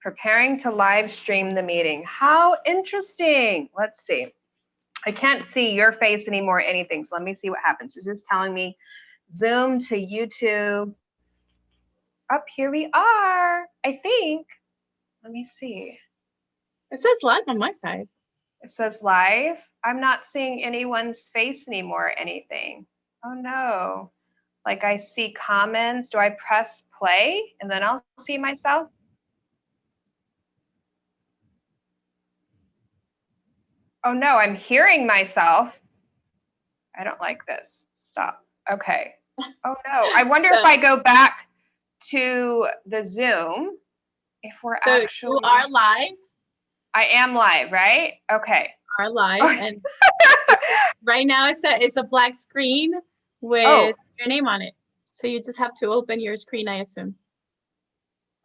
Preparing to live stream the meeting. How interesting. Let's see. I can't see your face anymore, anything. So let me see what happens. It's just telling me Zoom to YouTube. Up here we are, I think. Let me see. It says live on my side. It says live. I'm not seeing anyone's face anymore or anything. Oh no. Like I see comments. Do I press play and then I'll see myself? Oh no, I'm hearing myself. I don't like this. Stop. Okay. Oh no. I wonder if I go back to the Zoom, if we're actually. You are live. I am live, right? Okay. You are live. And right now it's a black screen with your name on it. So you just have to open your screen, I assume.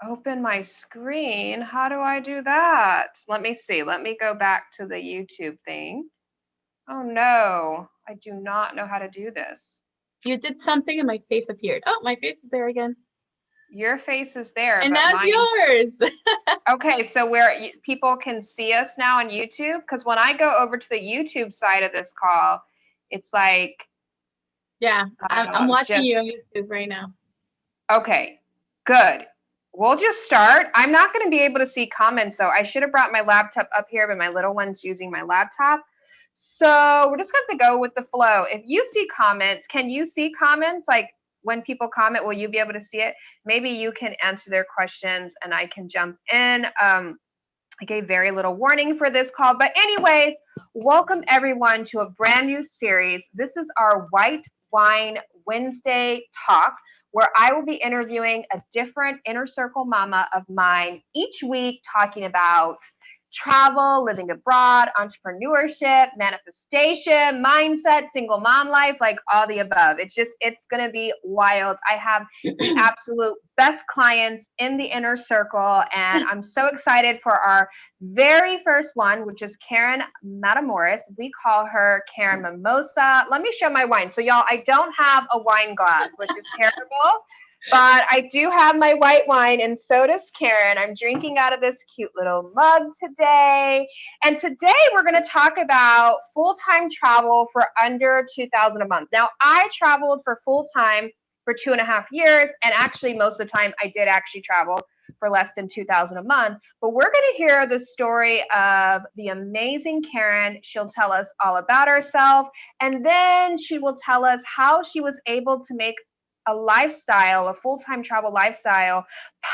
Open my screen? How do I do that? Let me see. Let me go back to the YouTube thing. Oh no, I do not know how to do this. You did something and my face appeared. Oh, my face is there again. Your face is there. And now it's yours. Okay, so where people can see us now on YouTube, because when I go over to the YouTube side of this call, it's like. Yeah, I'm watching you on YouTube right now. Okay, good. We'll just start. I'm not going to be able to see comments though. I should have brought my laptop up here, but my little one's using my laptop. So we're just going to go with the flow. If you see comments, can you see comments? Like when people comment, will you be able to see it? Maybe you can answer their questions and I can jump in. I gave very little warning for this call, but anyways, welcome everyone to a brand new series. This is our White Wine Wednesday talk, where I will be interviewing a different inner circle mama of mine each week, talking about travel, living abroad, entrepreneurship, manifestation, mindset, single mom life, like all the above. It's going to be wild. I have the absolute best clients in the inner circle, and I'm so excited for our very first one, which is Karen Matamoros. We call her Karen Mimosa. Let me show my wine. So y'all, I don't have a wine glass, which is terrible. But I do have my white wine, and so does Karen. I'm drinking out of this cute little mug today. And today we're going to talk about full-time travel for under $2,000 a month. Now, I traveled for full-time for 2.5 years, and actually most of the time I did actually travel for less than $2,000 a month. But we're going to hear the story of the amazing Karen. She'll tell us all about herself, and then she will tell us how she was able to make a lifestyle, a full-time travel lifestyle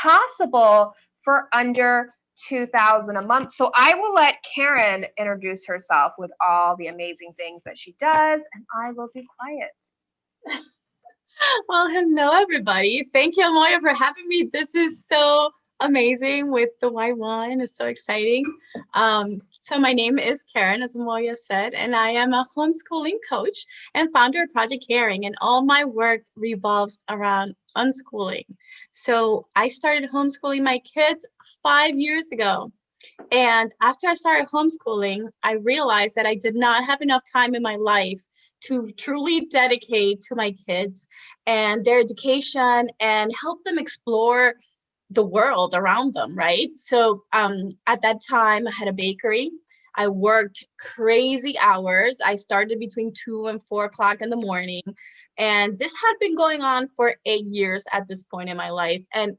possible for under $2,000 a month. So I will let Karen introduce herself with all the amazing things that she does, and I will be quiet. Well, hello, everybody. Thank you, Amoya, for having me. This is so amazing with the white wine. It's so exciting. So my name is Karen, as Amoya said, and I am a homeschooling coach and founder of Project Caring, and all my work revolves around unschooling. So I started homeschooling my kids 5 years ago. And after I started homeschooling, I realized that I did not have enough time in my life to truly dedicate to my kids and their education and help them explore the world around them, right? So at that time, I had a bakery. I worked crazy hours. I started between 2 and 4 o'clock in the morning. And this had been going on for 8 years at this point in my life. And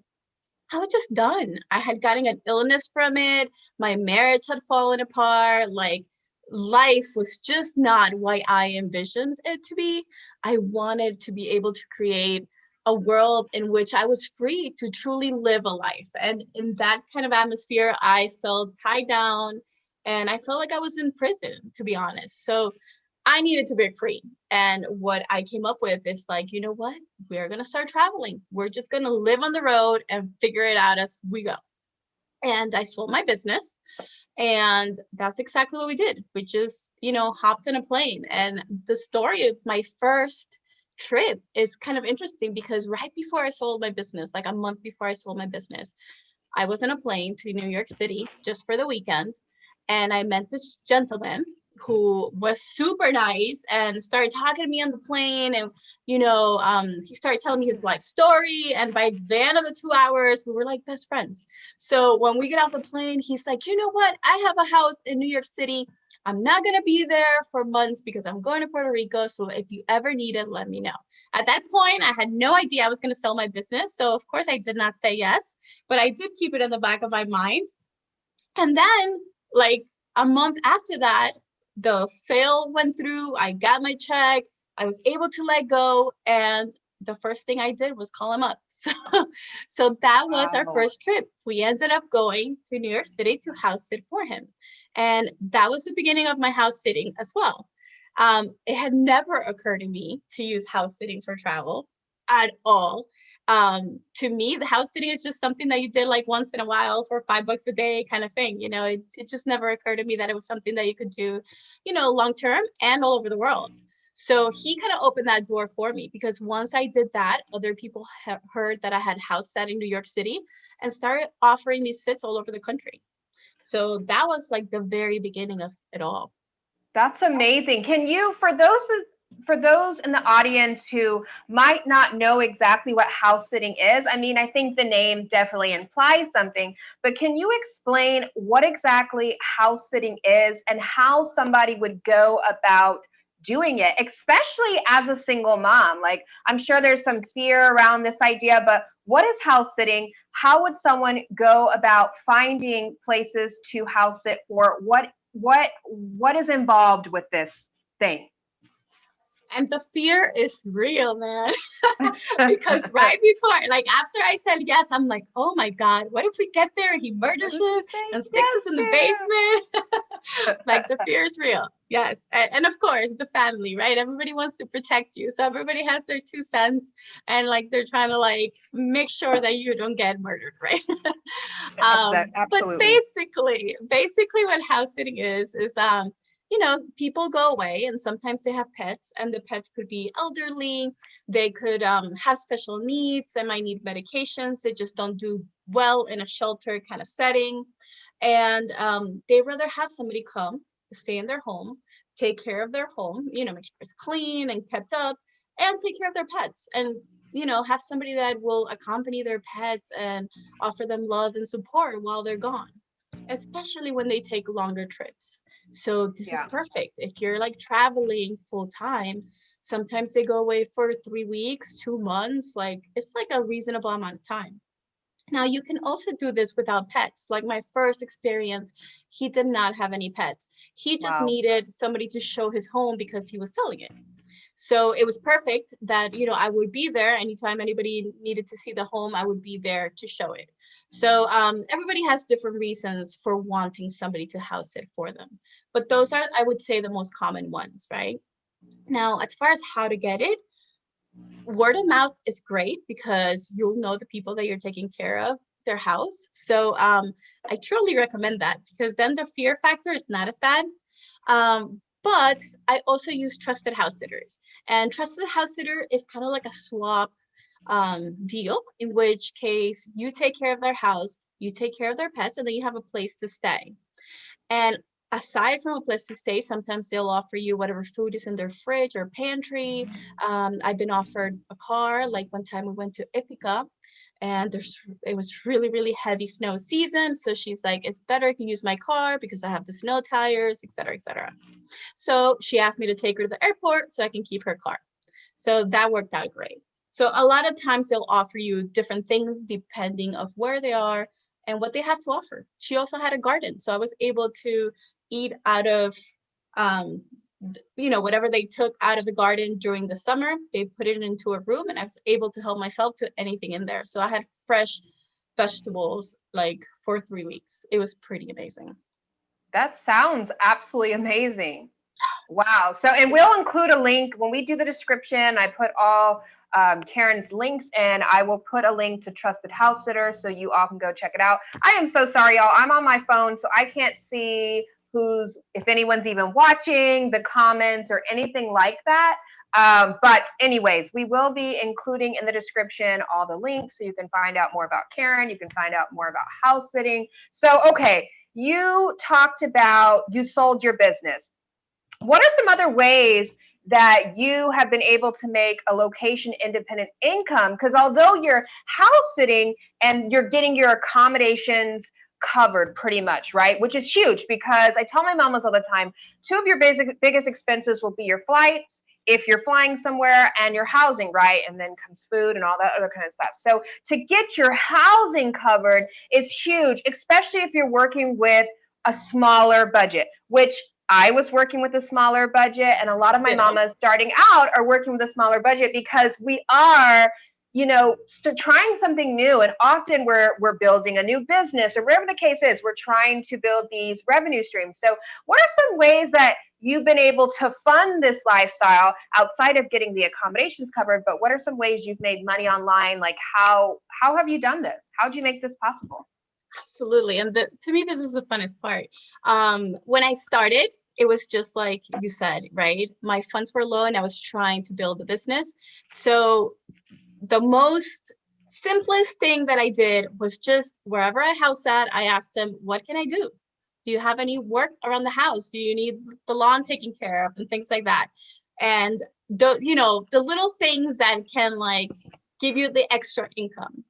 I was just done. I had gotten an illness from it. My marriage had fallen apart. Like, life was just not what I envisioned it to be. I wanted to be able to create a world in which I was free to truly live a life. And in that kind of atmosphere, I felt tied down and I felt like I was in prison, to be honest. So I needed to break free. And what I came up with is like, you know what? We're going to start traveling. We're just going to live on the road and figure it out as we go. And I sold my business. And that's exactly what we did. We just, hopped in a plane. And the story of my first trip is kind of interesting because right before I sold my business, like a month before I sold my business, I was on a plane to New York City just for the weekend. And I met this gentleman who was super nice and started talking to me on the plane. And, he started telling me his life story. And by the end of the 2 hours, we were like best friends. So when we get off the plane, he's like, you know what? I have a house in New York City. I'm not going to be there for months because I'm going to Puerto Rico. So if you ever need it, let me know. At that point, I had no idea I was going to sell my business. So of course I did not say yes, but I did keep it in the back of my mind. And then, like a month after that, the sale went through. I got my check. I was able to let go. And the first thing I did was call him up. So that was our Wow. first trip. We ended up going to New York City to house sit for him. And that was the beginning of my house sitting as well. It had never occurred to me to use house sitting for travel at all. To me, the house sitting is just something that you did like once in a while for $5 a day kind of thing. It just never occurred to me that it was something that you could do, long term and all over the world. So he kind of opened that door for me, because once I did that, other people heard that I had house sat in New York City and started offering me sits all over the country. So that was like the very beginning of it all. That's amazing. Can you, for those in the audience who might not know exactly what house sitting is, I mean, I think the name definitely implies something, but can you explain what exactly house sitting is and how somebody would go about doing it, especially as a single mom? Like, I'm sure there's some fear around this idea, but what is house sitting? How would someone go about finding places to house sit for? What is involved with this thing? And the fear is real, man. Because right before, like after I said yes, I'm like, oh my God, what if we get there and he What murders did you us say and sticks us in the yes basement? Like the fear is real. Yes. And of course, the family, right? Everybody wants to protect you. So everybody has their 2 cents, and like they're trying to like make sure that you don't get murdered, right? to? But Absolutely. basically what house sitting is people go away and sometimes they have pets, and the pets could be elderly. They could have special needs. They might need medications. They just don't do well in a shelter kind of setting. And they'd rather have somebody come, stay in their home, take care of their home, make sure it's clean and kept up, and take care of their pets. And, have somebody that will accompany their pets and offer them love and support while they're gone, especially when they take longer trips. So this is Yeah. perfect. If you're like traveling full time, sometimes they go away for 3 weeks, 2 months, like it's like a reasonable amount of time. Now, you can also do this without pets. Like my first experience, he did not have any pets. He just Wow. needed somebody to show his home because he was selling it. So it was perfect that, I would be there anytime anybody needed to see the home, I would be there to show it. So everybody has different reasons for wanting somebody to house it for them. But those are, I would say, the most common ones, right? Now, as far as how to get it, word of mouth is great because you'll know the people that you're taking care of, their house. So I truly recommend that, because then the fear factor is not as bad. But I also use trusted house sitters, and trusted house sitter is kind of like a swap deal, in which case you take care of their house, you take care of their pets, and then you have a place to stay. And aside from a place to stay, sometimes they'll offer you whatever food is in their fridge or pantry. I've been offered a car. Like one time we went to Ithaca, and it was really, really heavy snow season. So she's like, it's better if you use my car because I have the snow tires, et cetera, et cetera. So she asked me to take her to the airport so I can keep her car. So that worked out great. So a lot of times they'll offer you different things depending of where they are and what they have to offer. She also had a garden, so I was able to eat out of whatever they took out of the garden during the summer. They put it into a room, and I was able to help myself to anything in there. So I had fresh vegetables like for 3 weeks. It was pretty amazing. That sounds absolutely amazing. Wow. So, and we'll include a link when we do the description. I put all Karen's links, and I will put a link to Trusted House Sitter so you all can go check it out. I am so sorry, y'all. I'm on my phone, so I can't see if anyone's even watching, the comments, or anything like that. But, anyways, we will be including in the description all the links so you can find out more about Karen. You can find out more about house sitting. So, okay, you talked about you sold your business. What are some other ways that you have been able to make a location independent income? Because although you're house sitting and you're getting your accommodations covered pretty much, right? Which is huge because I tell my mamas all the time, two of your biggest expenses will be your flights if you're flying somewhere and your housing, right? And then comes food and all that other kind of stuff. So to get your housing covered is huge, especially if you're working with a smaller budget, which I was working with a smaller budget, and a lot of my Yeah. mamas starting out are working with a smaller budget because we are, trying something new, and often we're building a new business or whatever the case is. We're trying to build these revenue streams. So, what are some ways that you've been able to fund this lifestyle outside of getting the accommodations covered? But what are some ways you've made money online? Like how have you done this? How did you make this possible? Absolutely. And to me, this is the funnest part. When I started, it was just like you said, right? My funds were low and I was trying to build a business. So the most simplest thing that I did was just wherever I house sat, I asked them, what can I do? Do you have any work around the house? Do you need the lawn taken care of and things like that? And the little things that can like give you the extra income,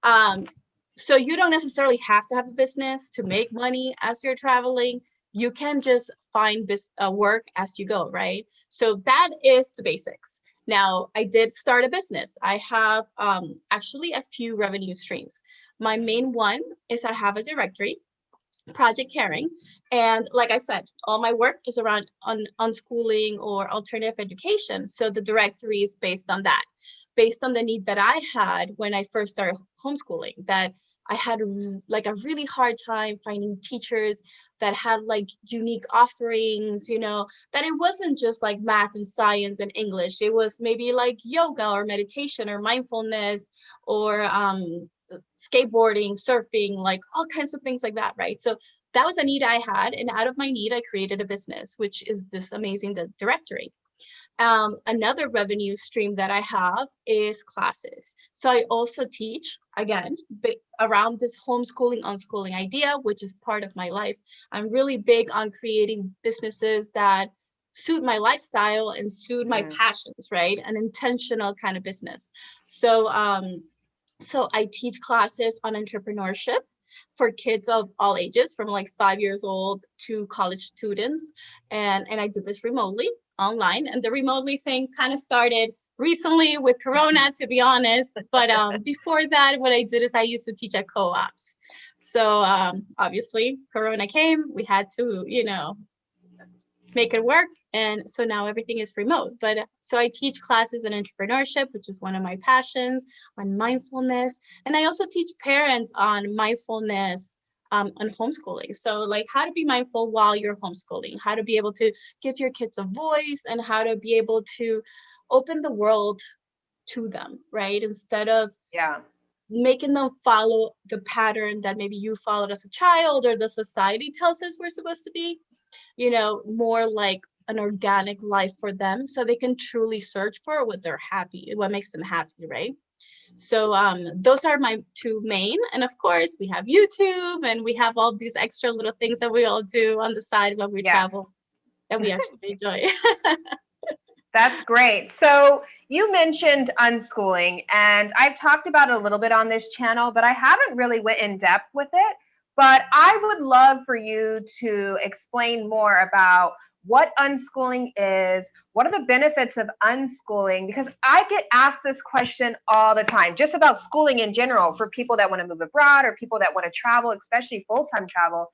Um, so you don't necessarily have to have a business to make money as you're traveling. You can just find this work as you go, right? So that is the basics. Now, I did start a business. I have actually a few revenue streams. My main one is I have a directory, Project Caring. And like I said, all my work is around unschooling or alternative education. So the directory is based on that, based on the need that I had when I first started homeschooling, that I had like a really hard time finding teachers that had like unique offerings, that it wasn't just like math and science and English. It was maybe like yoga or meditation or mindfulness or skateboarding, surfing, like all kinds of things like that, right? So that was a need I had. And out of my need, I created a business, which is this amazing directory. Another revenue stream that I have is classes. So I also teach, again, around this homeschooling, unschooling idea, which is part of my life. I'm really big on creating businesses that suit my lifestyle and suit my passions, right? An intentional kind of business. So I teach classes on entrepreneurship for kids of all ages, from like 5 years old to college students. And I do this remotely online. And the remotely thing kind of started recently with Corona, to be honest. But before that, what I did is I used to teach at co-ops. So obviously Corona came, we had to, make it work. And so now everything is remote. But so I teach classes in entrepreneurship, which is one of my passions, on mindfulness. And I also teach parents on mindfulness on homeschooling. So like how to be mindful while you're homeschooling, how to be able to give your kids a voice and how to be able to open the world to them, right? Instead of Yeah. making them follow the pattern that maybe you followed as a child or the society tells us we're supposed to be, more like an organic life for them so they can truly search for what makes them happy, right? So those are my two main. And of course, we have YouTube and we have all these extra little things that we all do on the side when we Yes. travel that we actually enjoy. That's great. So you mentioned unschooling, and I've talked about it a little bit on this channel, but I haven't really went in depth with it. But I would love for you to explain more about what unschooling is, what are the benefits of unschooling, because I get asked this question all the time, just about schooling in general for people that want to move abroad or people that want to travel, especially full-time travel.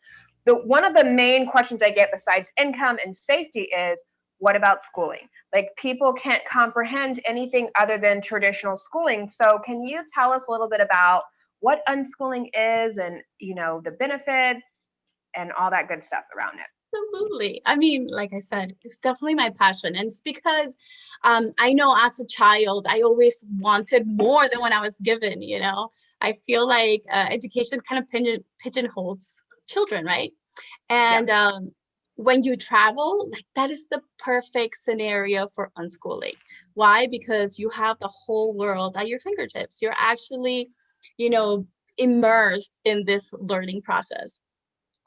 One of the main questions I get besides income and safety is, what about schooling? Like people can't comprehend anything other than traditional schooling. So can you tell us a little bit about what unschooling is and the benefits and all that good stuff around it? Absolutely. I mean, like I said, it's definitely my passion. And it's because I know as a child, I always wanted more than what I was given. I feel like education kind of pigeonholes children, right? Yeah. And when you travel, like that is the perfect scenario for unschooling. Why? Because you have the whole world at your fingertips. You're actually, immersed in this learning process.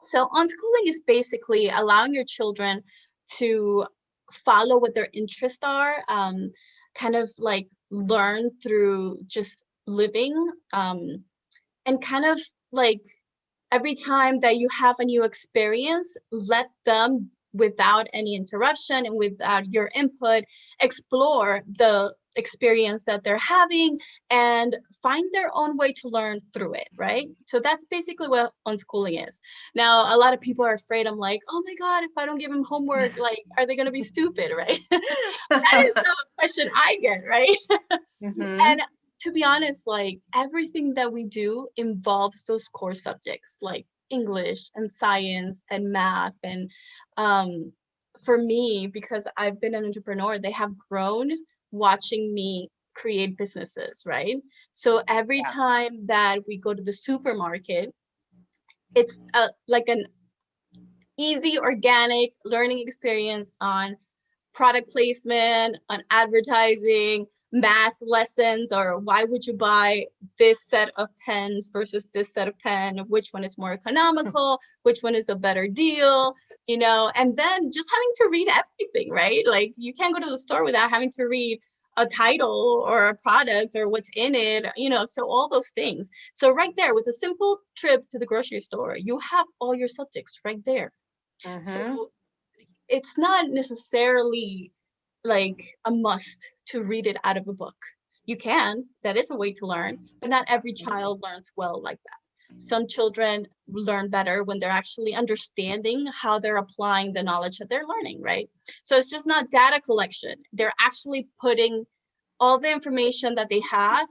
So unschooling is basically allowing your children to follow what their interests are, kind of like learn through just living, and kind of like every time that you have a new experience, let them, without any interruption and without your input, explore the experience that they're having and find their own way to learn through it, right? So that's basically what unschooling is. Now, a lot of people are afraid. I'm like, oh my God, if I don't give them homework, like, are they going to be stupid, right? That is the question I get, right? Mm-hmm. And to be honest, like everything that we do involves those core subjects like English and science and math. And for me, because I've been an entrepreneur, they have grown watching me create businesses, right? So every Yeah. time that we go to the supermarket, it's like an easy, organic learning experience on product placement, on advertising, math lessons, or why would you buy this set of pens versus this set of pen? Which one is more economical? Which one is a better deal? You know, and then just having to read everything, right? Like you can't go to the store without having to read a title or a product or what's in it, you know, so all those things. So right there with a simple trip to the grocery store, you have all your subjects right there. Mm-hmm. So it's not necessarily like a must to read it out of a book. You can, that is a way to learn, but not every child learns well like that. Some children learn better when they're actually understanding how they're applying the knowledge that they're learning, right? So it's just not data collection. They're actually putting all the information that they have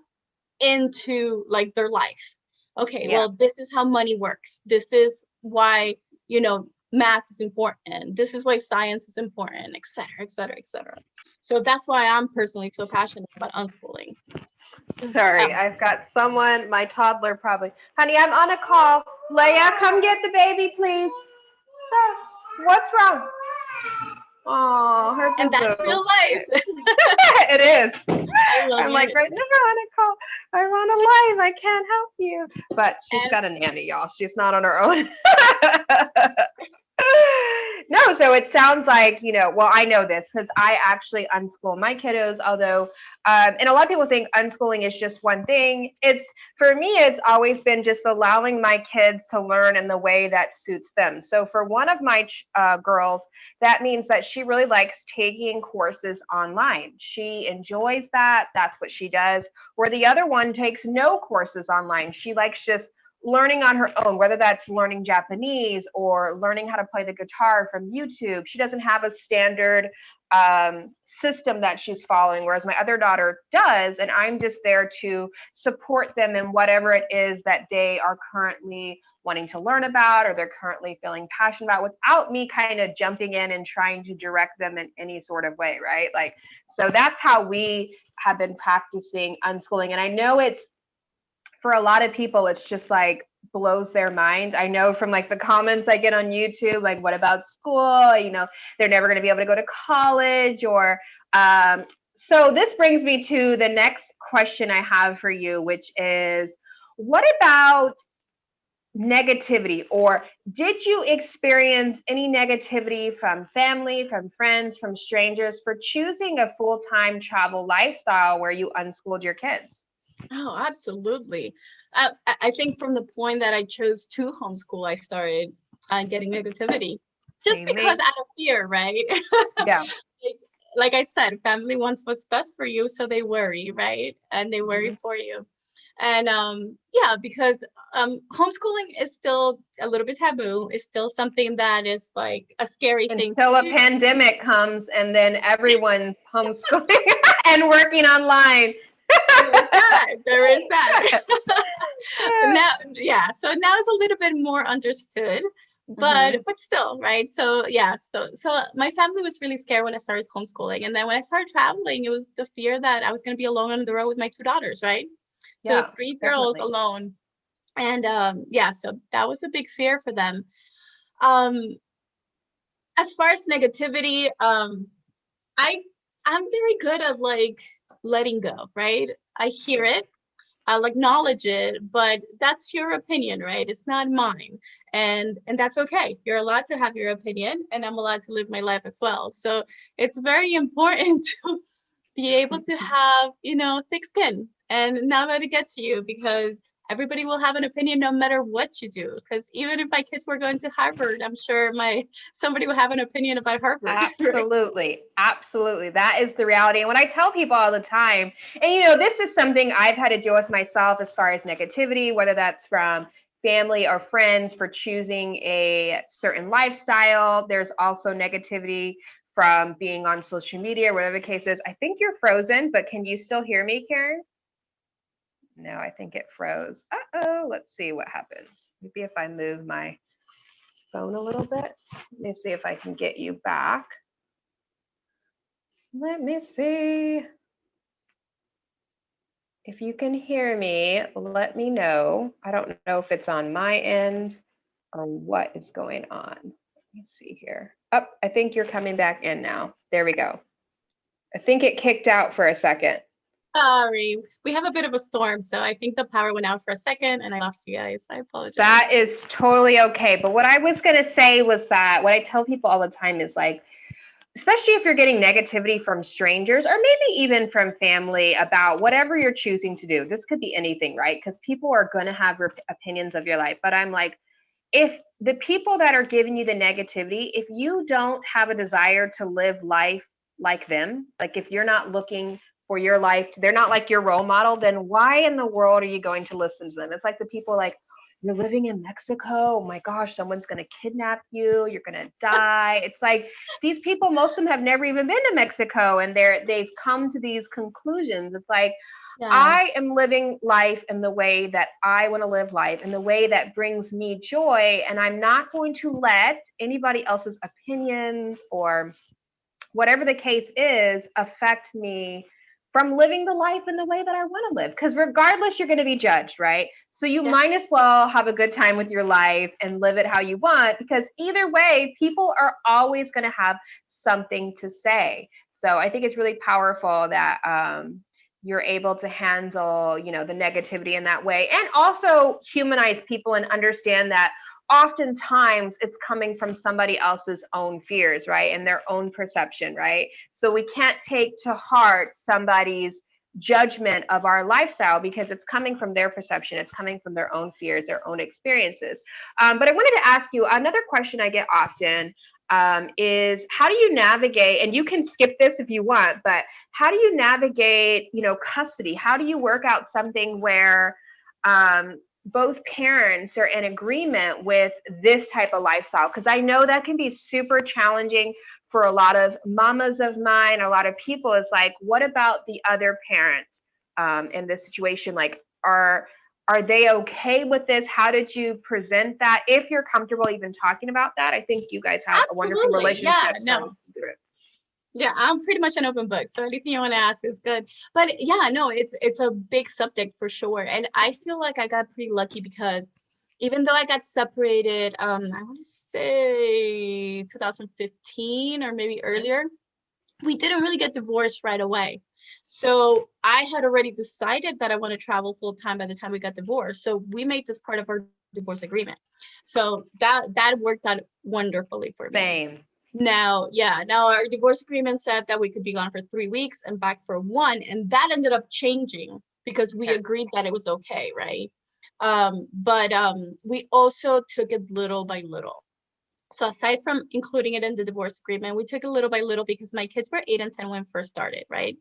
into like their life. Okay, Yeah. well, this is how money works. This is why, you know, math is important. This is why science is important, et cetera, et cetera, et cetera. So that's why I'm personally so passionate about unschooling. 'Cause, Sorry, I've got someone, my toddler probably. Honey, I'm on a call. Leia, come get the baby, please. Sir, what's wrong? Oh, her and that's boo. real life. It is. I love I'm like, it. right now we're on a call. I'm on a live. I can't help you. But she's And got a nanny, y'all. She's not on her own. No, so it sounds like, well, I know this because I actually unschool my kiddos, although, and a lot of people think unschooling is just one thing. For me, it's always been just allowing my kids to learn in the way that suits them. So for one of my girls, that means that she really likes taking courses online. She enjoys that. That's what she does. Where the other one takes no courses online. She likes just learning on her own, whether that's learning Japanese or learning how to play the guitar from YouTube. She doesn't have a standard system that she's following, whereas my other daughter does. And I'm just there to support them in whatever it is that they are currently wanting to learn about or they're currently feeling passionate about without me kind of jumping in and trying to direct them in any sort of way, right? Like, so that's how we have been practicing unschooling. And I know it's, for a lot of people, it's just like blows their mind. I know from like the comments I get on YouTube, like, what about school? They're never going to be able to go to college or, so this brings me to the next question I have for you, which is, what about negativity, or did you experience any negativity from family, from friends, from strangers for choosing a full-time travel lifestyle where you unschooled your kids? oh, absolutely. I think from the point that I chose to homeschool, I started getting negativity just because Mainly, out of fear, right? yeah. like, like I said, family wants what's best for you, so they worry, right? And they worry Mhm. for you. And yeah, because homeschooling is still a little bit taboo. It's still something that is like a scary thing to Until a do. pandemic comes and then everyone's homeschooling and working online. There is that. There is that. Now, yeah. So now it's a little bit more understood, Hmm. but still, right? So yeah. So my family was really scared when I started homeschooling, and then when I started traveling, it was the fear that I was going to be alone on the road with my two daughters, right? So Yeah, three girls definitely. alone, and yeah. So that was a big fear for them. Um, as far as negativity, I I'm very good at like letting go, right? I hear it. I'll acknowledge it, but that's your opinion, right? It's not mine. And that's okay. You're allowed to have your opinion, and I'm allowed to live my life as well. So it's very important to be able to have, thick skin and not let it get to you, because everybody will have an opinion no matter what you do. Because even if my kids were going to Harvard, I'm sure somebody will have an opinion about Harvard. Right? Absolutely. Absolutely. That is the reality. And when I tell people all the time, and this is something I've had to deal with myself as far as negativity, whether that's from family or friends for choosing a certain lifestyle. There's also negativity from being on social media, whatever the case is. I think you're frozen, but can you still hear me, Karen? No, I think it froze. Uh-oh, let's see what happens. Maybe if I move my phone a little bit. Let me see if I can get you back. Let me see. If you can hear me, let me know. I don't know if it's on my end or what is going on. Let me see here. Oh, I think you're coming back in now. There we go. I think it kicked out for a second. Sorry, we have a bit of a storm, so I think the power went out for a second and I lost you guys. I apologize. That is totally okay. But what I was going to say was that what I tell people all the time is like, especially if you're getting negativity from strangers or maybe even from family about whatever you're choosing to do. This could be anything, right? Because people are going to have opinions of your life. But I'm like, if the people that are giving you the negativity, if you don't have a desire to live life like them, like if you're not looking for your life, they're not like your role model, then why in the world are you going to listen to them? It's like the people like, you're living in Mexico. Oh my gosh, someone's going to kidnap you. You're going to die. It's like these people, most of them have never even been to Mexico, and they've come to these conclusions. It's like, Yes. I am living life in the way that I want to live life, in the way that brings me joy, and I'm not going to let anybody else's opinions or whatever the case is affect me from living the life in the way that I want to live. Because regardless, you're going to be judged, right? So you might as well have a good time with your life and live it how you want, because either way, people are always going to have something to say. So I think it's really powerful that you're able to handle, the negativity in that way, and also humanize people and understand that oftentimes it's coming from somebody else's own fears, right? And their own perception, right? So we can't take to heart somebody's judgment of our lifestyle because it's coming from their perception, it's coming from their own fears, their own experiences. But I wanted to ask you another question I get often is how do you navigate, and you can skip this if you want, but how do you navigate, custody? How do you work out something where both parents are in agreement with this type of lifestyle? Because I know that can be super challenging for a lot of mamas of mine, a lot of people. Is like, what about the other parent in this situation? Like, are they okay with this? How did you present that? If you're comfortable even talking about that, I think you guys have a wonderful relationship. Yeah, no. Yeah, I'm pretty much an open book, so anything you want to ask is good. But yeah, no, it's a big subject for sure. And I feel like I got pretty lucky because even though I got separated, I want to say 2015 or maybe earlier, we didn't really get divorced right away. So I had already decided that I want to travel full time by the time we got divorced. So we made this part of our divorce agreement. So that worked out wonderfully for me. Same. Now our divorce agreement said that we could be gone for 3 weeks and back for 1, and that ended up changing because we agreed that it was okay, right? But we also took it little by little. So aside from including it in the divorce agreement, we took it little by little because my kids were 8 and 10 when we first started, right?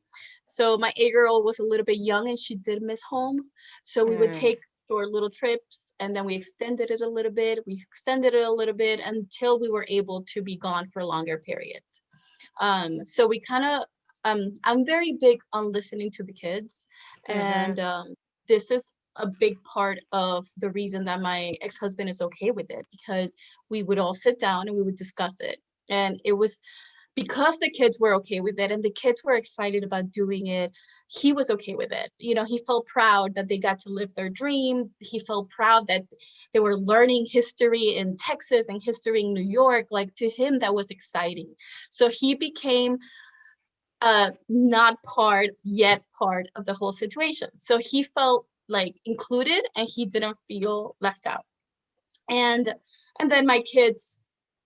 So my 8-year-old was a little bit young and she did miss home. So we would take short little trips, and then we extended it a little bit. We extended it a little bit until we were able to be gone for longer periods. So we kind of, I'm very big on listening to the kids. And this is a big part of the reason that my ex-husband is okay with it, because we would all sit down and we would discuss it. And it was because the kids were okay with it and the kids were excited about doing it. He was okay with it. He felt proud that they got to live their dream. He felt proud that they were learning history in Texas and history in New York. Like, to him, that was exciting. So he became not part of the whole situation. So he felt like included, and he didn't feel left out. And then my kids,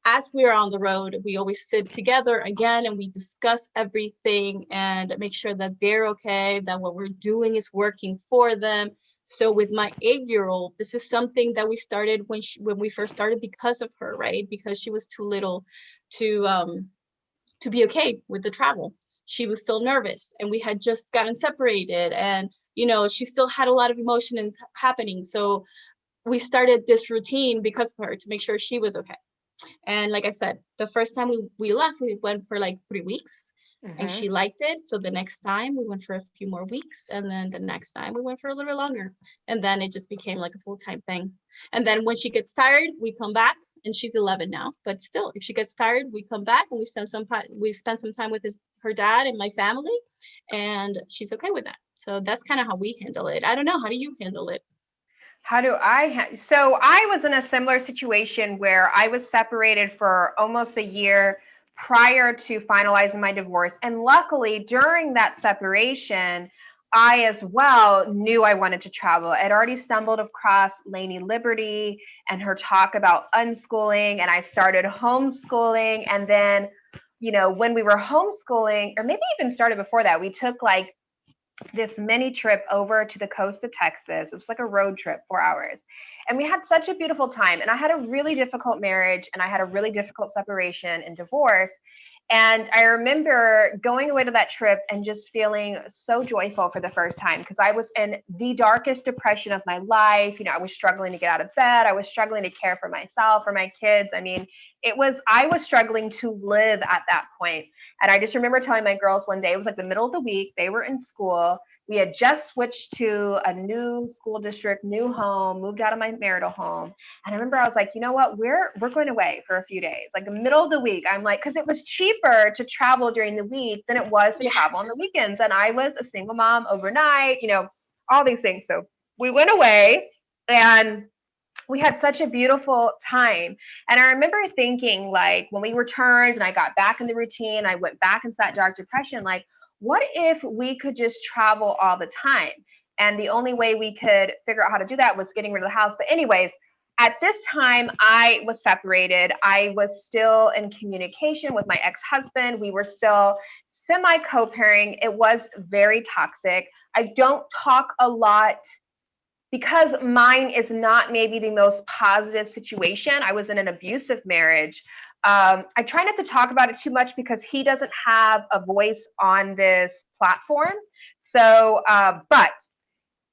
as we are on the road, we always sit together again and we discuss everything and make sure that they're okay, that what we're doing is working for them. So with my 8-year-old, this is something that we started when we first started because of her, right? Because she was too little to be okay with the travel. She was still nervous, and we had just gotten separated, and she still had a lot of emotions happening. So we started this routine because of her, to make sure she was okay. And like I said, the first time we left, we went for like 3 weeks, and Mm-hmm. she liked it. So the next time we went for a few more weeks, and then the next time we went for a little bit longer. And then it just became like a full-time thing. And then when she gets tired, we come back, and she's 11 now. But still, if she gets tired, we come back and we spend some time with her dad and my family, and she's okay with that. So that's kind of how we handle it. I don't know. How do you handle it? How do so I was in a similar situation where I was separated for almost a year prior to finalizing my divorce. And luckily, during that separation, I as well knew I wanted to travel. I'd already stumbled across Lainey Liberty and her talk about unschooling, and I started homeschooling. And then, when we were homeschooling, or maybe even started before that, we took like this mini trip over to the coast of Texas. It was like a road trip, 4 hours. And we had such a beautiful time. And I had a really difficult marriage, and I had a really difficult separation and divorce. And I remember going away to that trip and just feeling so joyful for the first time, because I was in the darkest depression of my life. I was struggling to get out of bed. I was struggling to care for myself, for my kids. I mean, I was struggling to live at that point. And I just remember telling my girls one day, it was like the middle of the week, they were in school. We had just switched to a new school district, new home, moved out of my marital home. And I remember I was like, you know what, we're going away for a few days, like the middle of the week. I'm like, because it was cheaper to travel during the week than it was to Yeah. travel on the weekends. And I was a single mom overnight, all these things. So we went away, and we had such a beautiful time. And I remember thinking, like, when we returned and I got back in the routine, I went back into that dark depression, like, what if we could just travel all the time? And the only way we could figure out how to do that was getting rid of the house. But, anyways, at this time, I was separated. I was still in communication with my ex husband. We were still semi co parenting. It was very toxic. I don't talk a lot because mine is not maybe the most positive situation. I was in an abusive marriage. I try not to talk about it too much because he doesn't have a voice on this platform. So, but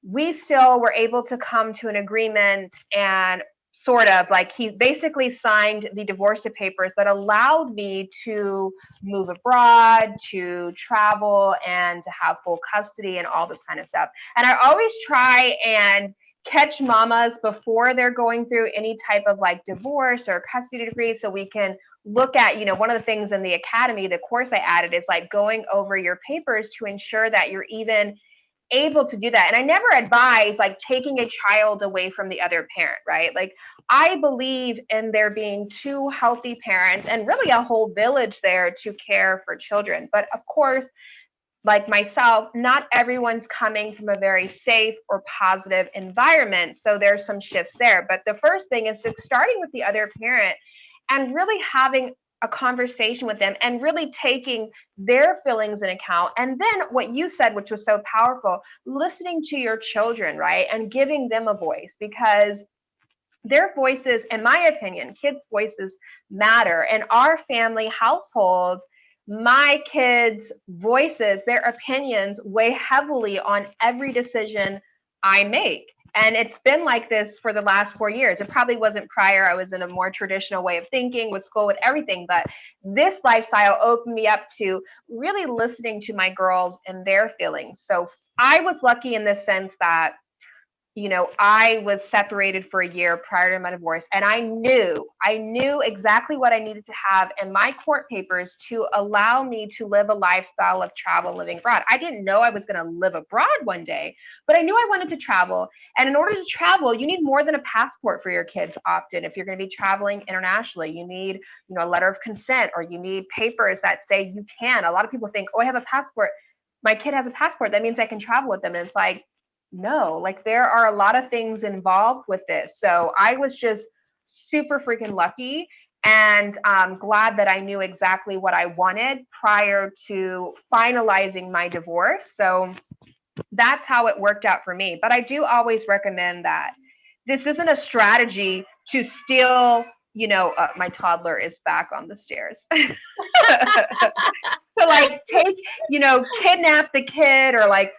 we still were able to come to an agreement, and sort of like he basically signed the divorce papers that allowed me to move abroad, to travel, and to have full custody and all this kind of stuff. And I always try and catch mamas before they're going through any type of like divorce or custody decree, so we can look at, one of the things in the academy, the course I added, is like going over your papers to ensure that you're even able to do that. And I never advise like taking a child away from the other parent, right? Like, I believe in there being two healthy parents and really a whole village there to care for children. But of course, like myself, not everyone's coming from a very safe or positive environment. So there's some shifts there. But the first thing is starting with the other parent and really having a conversation with them and really taking their feelings in account. And then what you said, which was so powerful, listening to your children, right? And giving them a voice, because their voices, in my opinion, kids' voices matter. In our family households, my kids' voices, their opinions weigh heavily on every decision I make. And it's been like this for the last 4 years. It probably wasn't prior. I was in a more traditional way of thinking with school, with everything. But this lifestyle opened me up to really listening to my girls and their feelings. So I was lucky in the sense that I was separated for a year prior to my divorce, and I knew exactly what I needed to have in my court papers to allow me to live a lifestyle of travel, living abroad. I didn't know I was going to live abroad one day, but I knew I wanted to travel. And in order to travel, you need more than a passport for your kids. Often, if you're going to be traveling internationally, you need, a letter of consent, or you need papers that say you can. A lot of people think, oh, I have a passport. My kid has a passport. That means I can travel with them. And it's like, no, like there are a lot of things involved with this. So I was just super freaking lucky and glad that I knew exactly what I wanted prior to finalizing my divorce. So that's how it worked out for me. But I do always recommend that this isn't a strategy to still, my toddler is back on the stairs. So like take, kidnap the kid or like,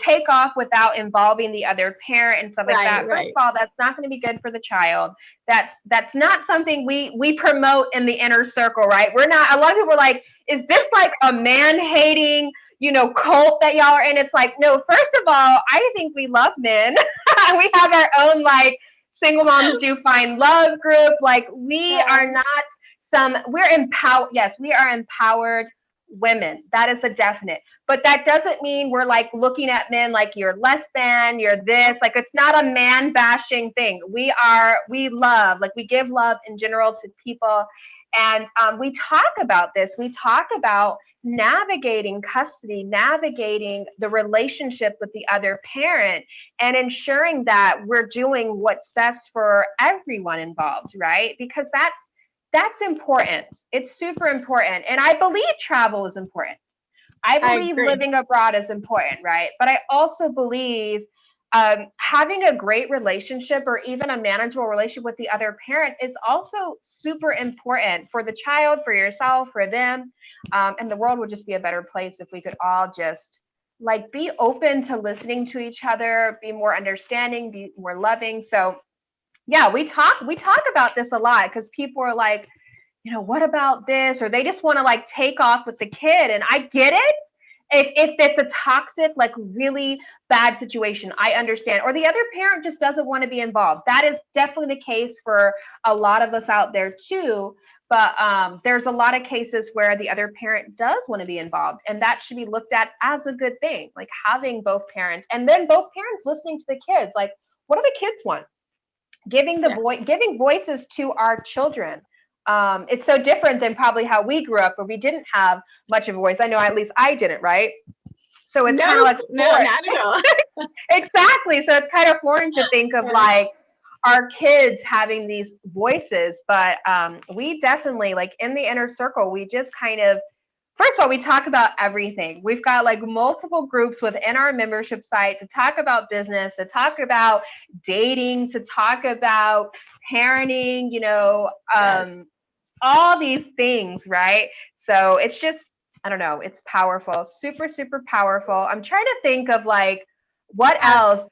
take off without involving the other parent and stuff like Right, that. First right. of all, that's not going to be good for the child. That's not something we promote in the inner circle, right? We're not, a lot of people are like, is this like a man hating, cult that y'all are in? It's like, no, first of all, I think we love men. We have our own like single moms do find love group. Like we Yeah. are not we're empowered. Yes, we are empowered women. That is a definite. But that doesn't mean we're like looking at men like you're less than, you're this. Like it's not a man bashing thing. We love, like we give love in general to people. And we talk about this. We talk about navigating custody, navigating the relationship with the other parent, and ensuring that we're doing what's best for everyone involved, right? Because that's important. It's super important. And I believe travel is important. I I believe agree. living abroad is important, right? But I also believe having a great relationship or even a manageable relationship with the other parent is also super important for the child, for yourself, for them. And the world would just be a better place if we could all just like be open to listening to each other, be more understanding, be more loving. So yeah, we talk about this a lot because people are like, what about this? Or they just want to like take off with the kid. And I get it. If it's a toxic, like really bad situation, I understand. Or the other parent just doesn't want to be involved. That is definitely the case for a lot of us out there too. But there's a lot of cases where the other parent does want to be involved, and that should be looked at as a good thing. Like having both parents, and then both parents listening to the kids. Like, what do the kids want? Yeah. Giving voices to our children. It's so different than probably how we grew up, where we didn't have much of a voice. I know at least I didn't, right? So it's kind of Nope. like No, not at all. exactly. So it's kind of foreign to think of Yeah. like our kids having these voices, but we definitely like in the inner circle, we just kind of first of all, we talk about everything. We've got like multiple groups within our membership site to talk about business, to talk about dating, to talk about parenting, Yes. all these things, right? So it's just, I don't know, it's powerful, super, super powerful. I'm trying to think of like what Yes. else.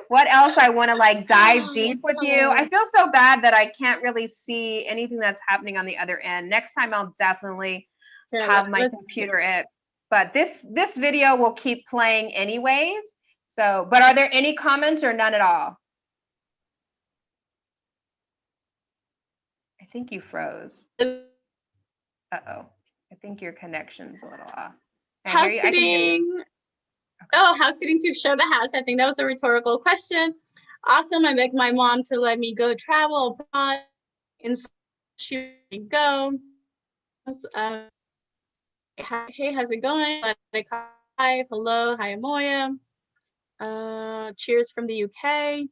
What else I want to like dive deep with you. I Oh, feel so bad that I can't really see anything that's happening on the other end. Next time I'll definitely here, have my let's see. computer in. But this video will keep playing anyways. So, but are there any comments or none at all? I think you froze. Uh-oh. I think your connection's a little off. I hear House you. I can hear you. sitting. Oh, house sitting to show the house. I think that was a rhetorical question. Awesome. I begged my mom to let me go travel abroad. And so she let me go. Hey, how's it going? Hi, hello, hi, Amoya. Cheers from the UK.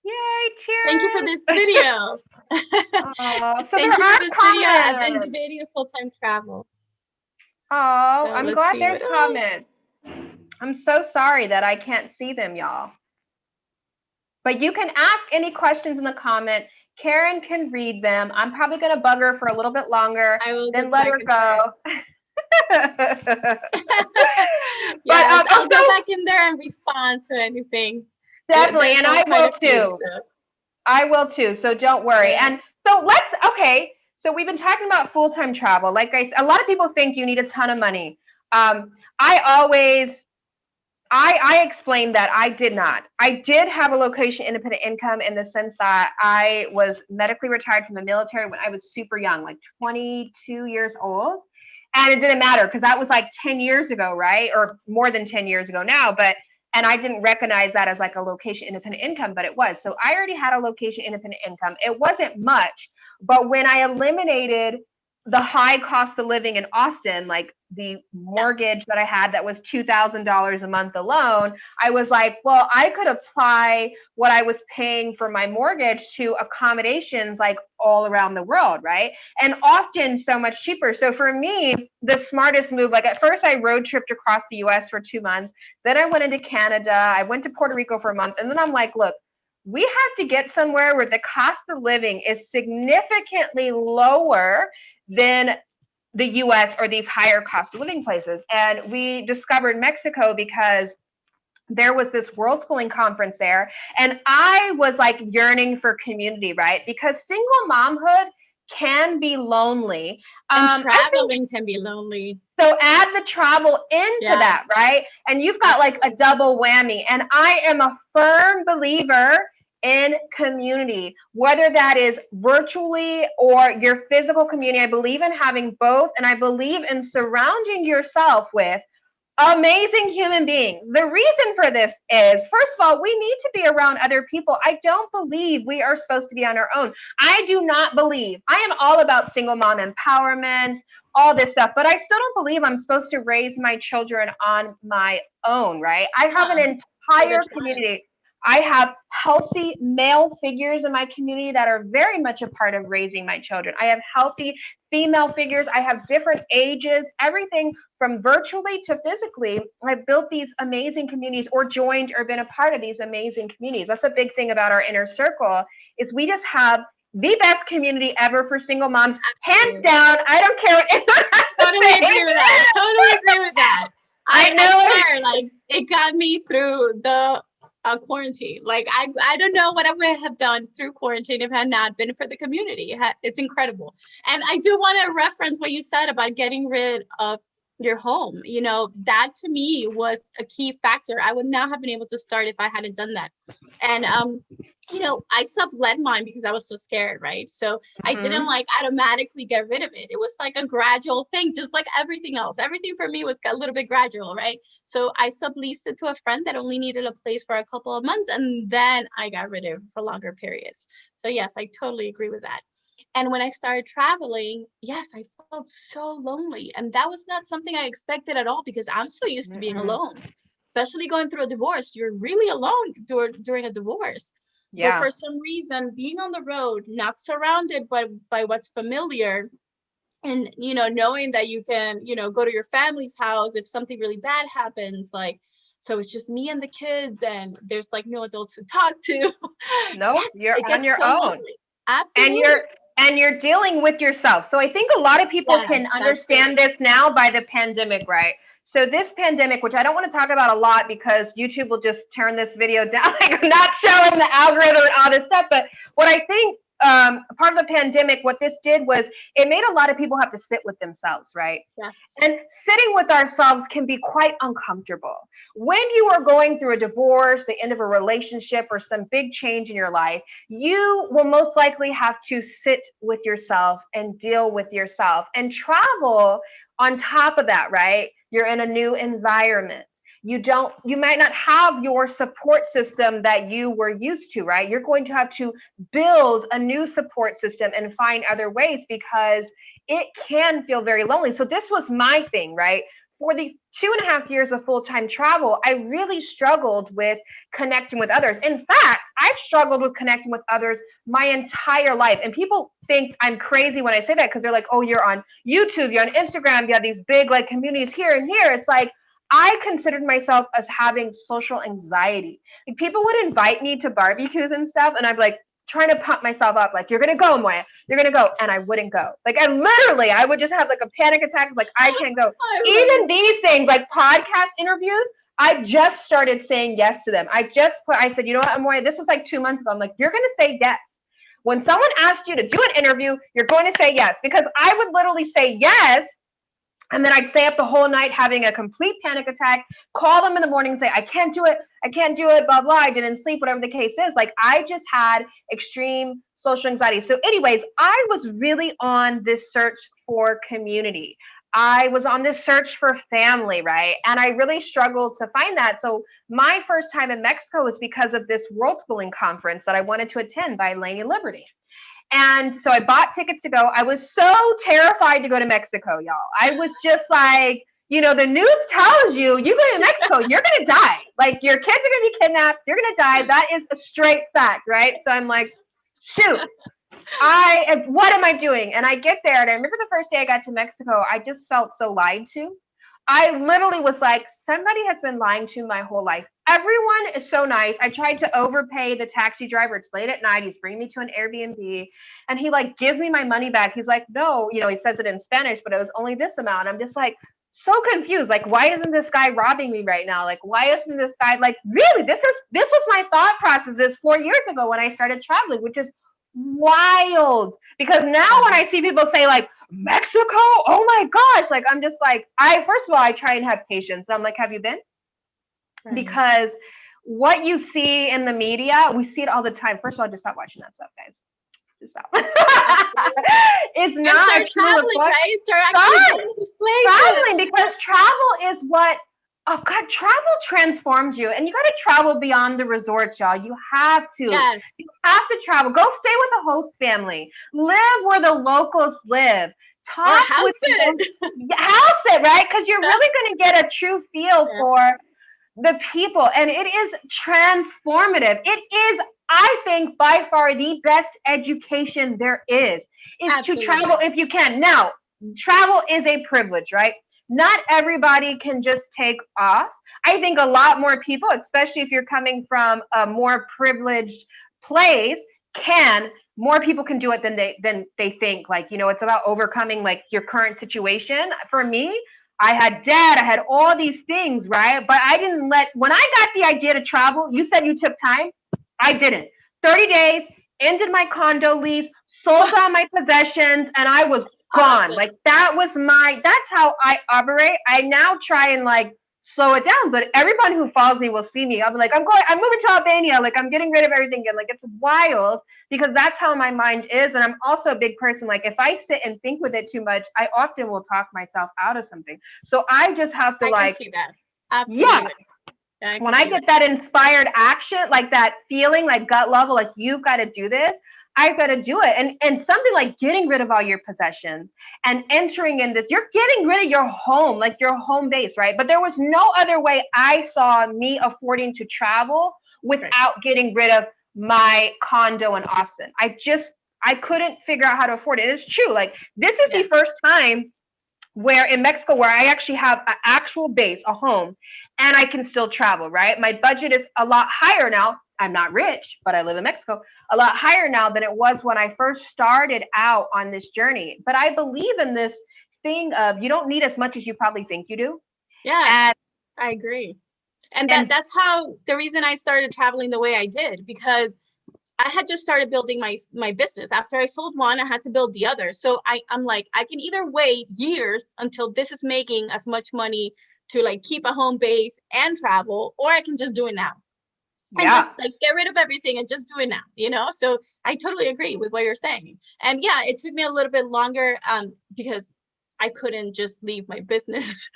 Yay, Thank you for cheers. this video. Oh, so there Thank you for are this video. I've been comments. debating a full-time travel. Oh, So I'm let's glad see there's what else. comments. I'm so sorry that I can't see them, y'all. But you can ask any questions in the comment. Karen can read them. I'm probably going to bug her for a little bit longer, I will then go let back her and check. go. But Yes, I'm I'll go so back in there and respond to anything. definitely, There's and I quite will a few, too. so I will too. So don't worry. yeah. And so okay. So we've been talking about full-time travel. Like I said, a lot of people think you need a ton of money. I always I explained that I did not. I did have a location independent income in the sense that I was medically retired from the military when I was super young, like 22 years old. And it didn't matter because that was like 10 years ago, right? Or more than 10 years ago now. And I didn't recognize that as like a location independent income, but it was. So I already had a location independent income. It wasn't much, but when I eliminated the high cost of living in Austin, like the mortgage that I had that was $2,000 a month alone, I was like, well, I could apply what I was paying for my mortgage to accommodations like all around the world, right? And often so much cheaper. So for me, the smartest move, like at first I road tripped across the US for 2 months. Then I went into Canada. I went to Puerto Rico for a month. And then I'm like, look, we have to get somewhere where the cost of living is significantly lower than the US or these higher cost of living places. And we discovered Mexico because there was this worldschooling conference there. And I was like yearning for community, right? Because single momhood can be lonely. And traveling can be lonely. So add the travel into that, right? And you've got like a double whammy. And I am a firm believer in community, whether that is virtually or your physical community. I believe in having both, and I believe in surrounding yourself with amazing human beings. The reason for this is, first of all, we need to be around other people. I don't believe we are supposed to be on our own. I do not believe, I am all about single mom empowerment, all this stuff, but I still don't believe I'm supposed to raise my children on my own, right? I have an entire community. I have healthy male figures in my community that are very much a part of raising my children. I have healthy female figures. I have different ages, everything from virtually to physically. I've built these amazing communities or joined or been a part of these amazing communities. That's a big thing about our inner circle is we just have the best community ever for single moms. Hands down. I don't care what anyone has to Totally say. agree with that. Totally agree with that. I know I swear, like it got me through the quarantine. Like I don't know what I would have done through quarantine if it had not been for the community. It's incredible. And I do want to reference what you said about getting rid of your home. You know, that to me was a key factor. I would not have been able to start if I hadn't done that. And you know, I sublet mine because I was so scared, right? So I didn't like automatically get rid of it. It was like a gradual thing, just like everything else. Everything for me was a little bit gradual, right? So I subleased it to a friend that only needed a place for a couple of months, and then I got rid of it for longer periods. So yes, I totally agree with that. And when I started traveling, yes, I felt so lonely. And that was not something I expected at all because I'm so used to being alone, especially going through a divorce. You're really alone during a divorce. But for some reason, being on the road, not surrounded by what's familiar, and, you know, knowing that you can, you know, go to your family's house if something really bad happens, like, so it's just me and the kids and there's like no adults to talk to. No, Yes, you're it on gets your so own. lonely. Absolutely. And you're dealing with yourself. So I think a lot of people can understand this now by the pandemic, right? So this pandemic, which I don't want to talk about a lot because YouTube will just turn this video down, like I'm not showing the algorithm and all this stuff. But what I think part of the pandemic, what this did was it made a lot of people have to sit with themselves, right? Yes. And sitting with ourselves can be quite uncomfortable. When you are going through a divorce, the end of a relationship, or some big change in your life, you will most likely have to sit with yourself and deal with yourself and travel on top of that, right? You're in a new environment. You might not have your support system that you were used to, right? You're going to have to build a new support system and find other ways because it can feel very lonely. So this was my thing, right? For the 2.5 years of full-time travel, I really struggled with connecting with others. In fact, I've struggled with connecting with others my entire life. And people think I'm crazy when I say that because they're like, oh, you're on YouTube, you're on Instagram, you have these big like communities here and here. It's like, I considered myself as having social anxiety. Like people would invite me to barbecues and stuff, and I'd be like, trying to pump myself up, like, you're gonna go, Amoya, you're gonna go, and I wouldn't go. Like, and literally, I would just have like a panic attack, like, I can't go. Even these things, like podcast interviews, I just started saying yes to them. I said, you know what, Amoya, this was like 2 months ago. I'm like, you're gonna say yes. When someone asks you to do an interview, you're going to say yes, because I would literally say yes, and then I'd stay up the whole night having a complete panic attack, call them in the morning and say, I can't do it, blah, blah, I didn't sleep, whatever the case is. Like, I just had extreme social anxiety. So anyways, I was really on this search for community. I was on this search for family, right? And I really struggled to find that. So my first time in Mexico was because of this worldschooling conference that I wanted to attend by Lady Liberty. And so I bought tickets to go. I was so terrified to go to Mexico, y'all. I was just like, the news tells you go to Mexico, you're going to die. Like, your kids are going to be kidnapped. You're going to die. That is a straight fact, right? So I'm like, shoot, what am I doing? And I get there, and I remember the first day I got to Mexico, I just felt so lied to. I literally was like, somebody has been lying to my whole life. Everyone is so nice. I tried to overpay the taxi driver. It's late at night. He's bringing me to an Airbnb, and he like gives me my money back. He's like, no, he says it in Spanish, but it was only this amount. I'm just like so confused. Like, why isn't this guy robbing me right now? Like, why isn't this guy like, really? This was my thought processes 4 years ago when I started traveling, which is wild. Because now when I see people say like, Mexico, oh my gosh, like I'm just like, first of all, I try and have patience. I'm like, have you been? Right. Because what you see in the media, we see it all the time. First of all, just stop watching that stuff, guys. Just stop. It's not start traveling, right? Start actually going to these places. Traveling, because travel is what, oh God, travel transforms you. And you got to travel beyond the resorts, y'all. You have to. Yes. You have to travel. Go stay with a host family. Live where the locals live. Talk or house it. House it, right? Because you're really going to get a true feel for the people. And it is transformative. It is, I think, by far the best education there is to travel if you can. Now, travel is a privilege, right? Not everybody can just take off. I think a lot more people, especially if you're coming from a more privileged place, more people can do it than they think. Like, it's about overcoming like your current situation. For me, I had debt, I had all these things, right? But I didn't when I got the idea to travel, you said you took time. I didn't. 30 days, ended my condo lease, sold all my possessions, and I was gone. Like that's how I operate. I now try and like slow it down, but everyone who follows me will see me. I'll be like, I'm moving to Albania. Like, I'm getting rid of everything again. Like, it's wild because that's how my mind is. And I'm also a big person. Like, if I sit and think with it too much, I often will talk myself out of something. So I just have to I can see that. Absolutely. Yeah. When I get that inspired action, like that feeling, like gut level, like you've got to do this, I've got to do it. And something like getting rid of all your possessions and entering in this, you're getting rid of your home, like your home base, right? But there was no other way I saw me affording to travel without getting rid of my condo in Austin. I couldn't figure out how to afford it. It's true. Like, this is the first time where in Mexico, where I actually have an actual base, a home, and I can still travel, right? My budget is a lot higher now. I'm not rich, but I live in Mexico, a lot higher now than it was when I first started out on this journey. But I believe in this thing of you don't need as much as you probably think you do. Yeah, I agree. And that's how the reason I started traveling the way I did, because I had just started building my business. After I sold one, I had to build the other. So I'm like, I can either wait years until this is making as much money to like keep a home base and travel, or I can just do it now. And just like get rid of everything and just do it now, So I totally agree with what you're saying. And yeah, it took me a little bit longer because I couldn't just leave my business.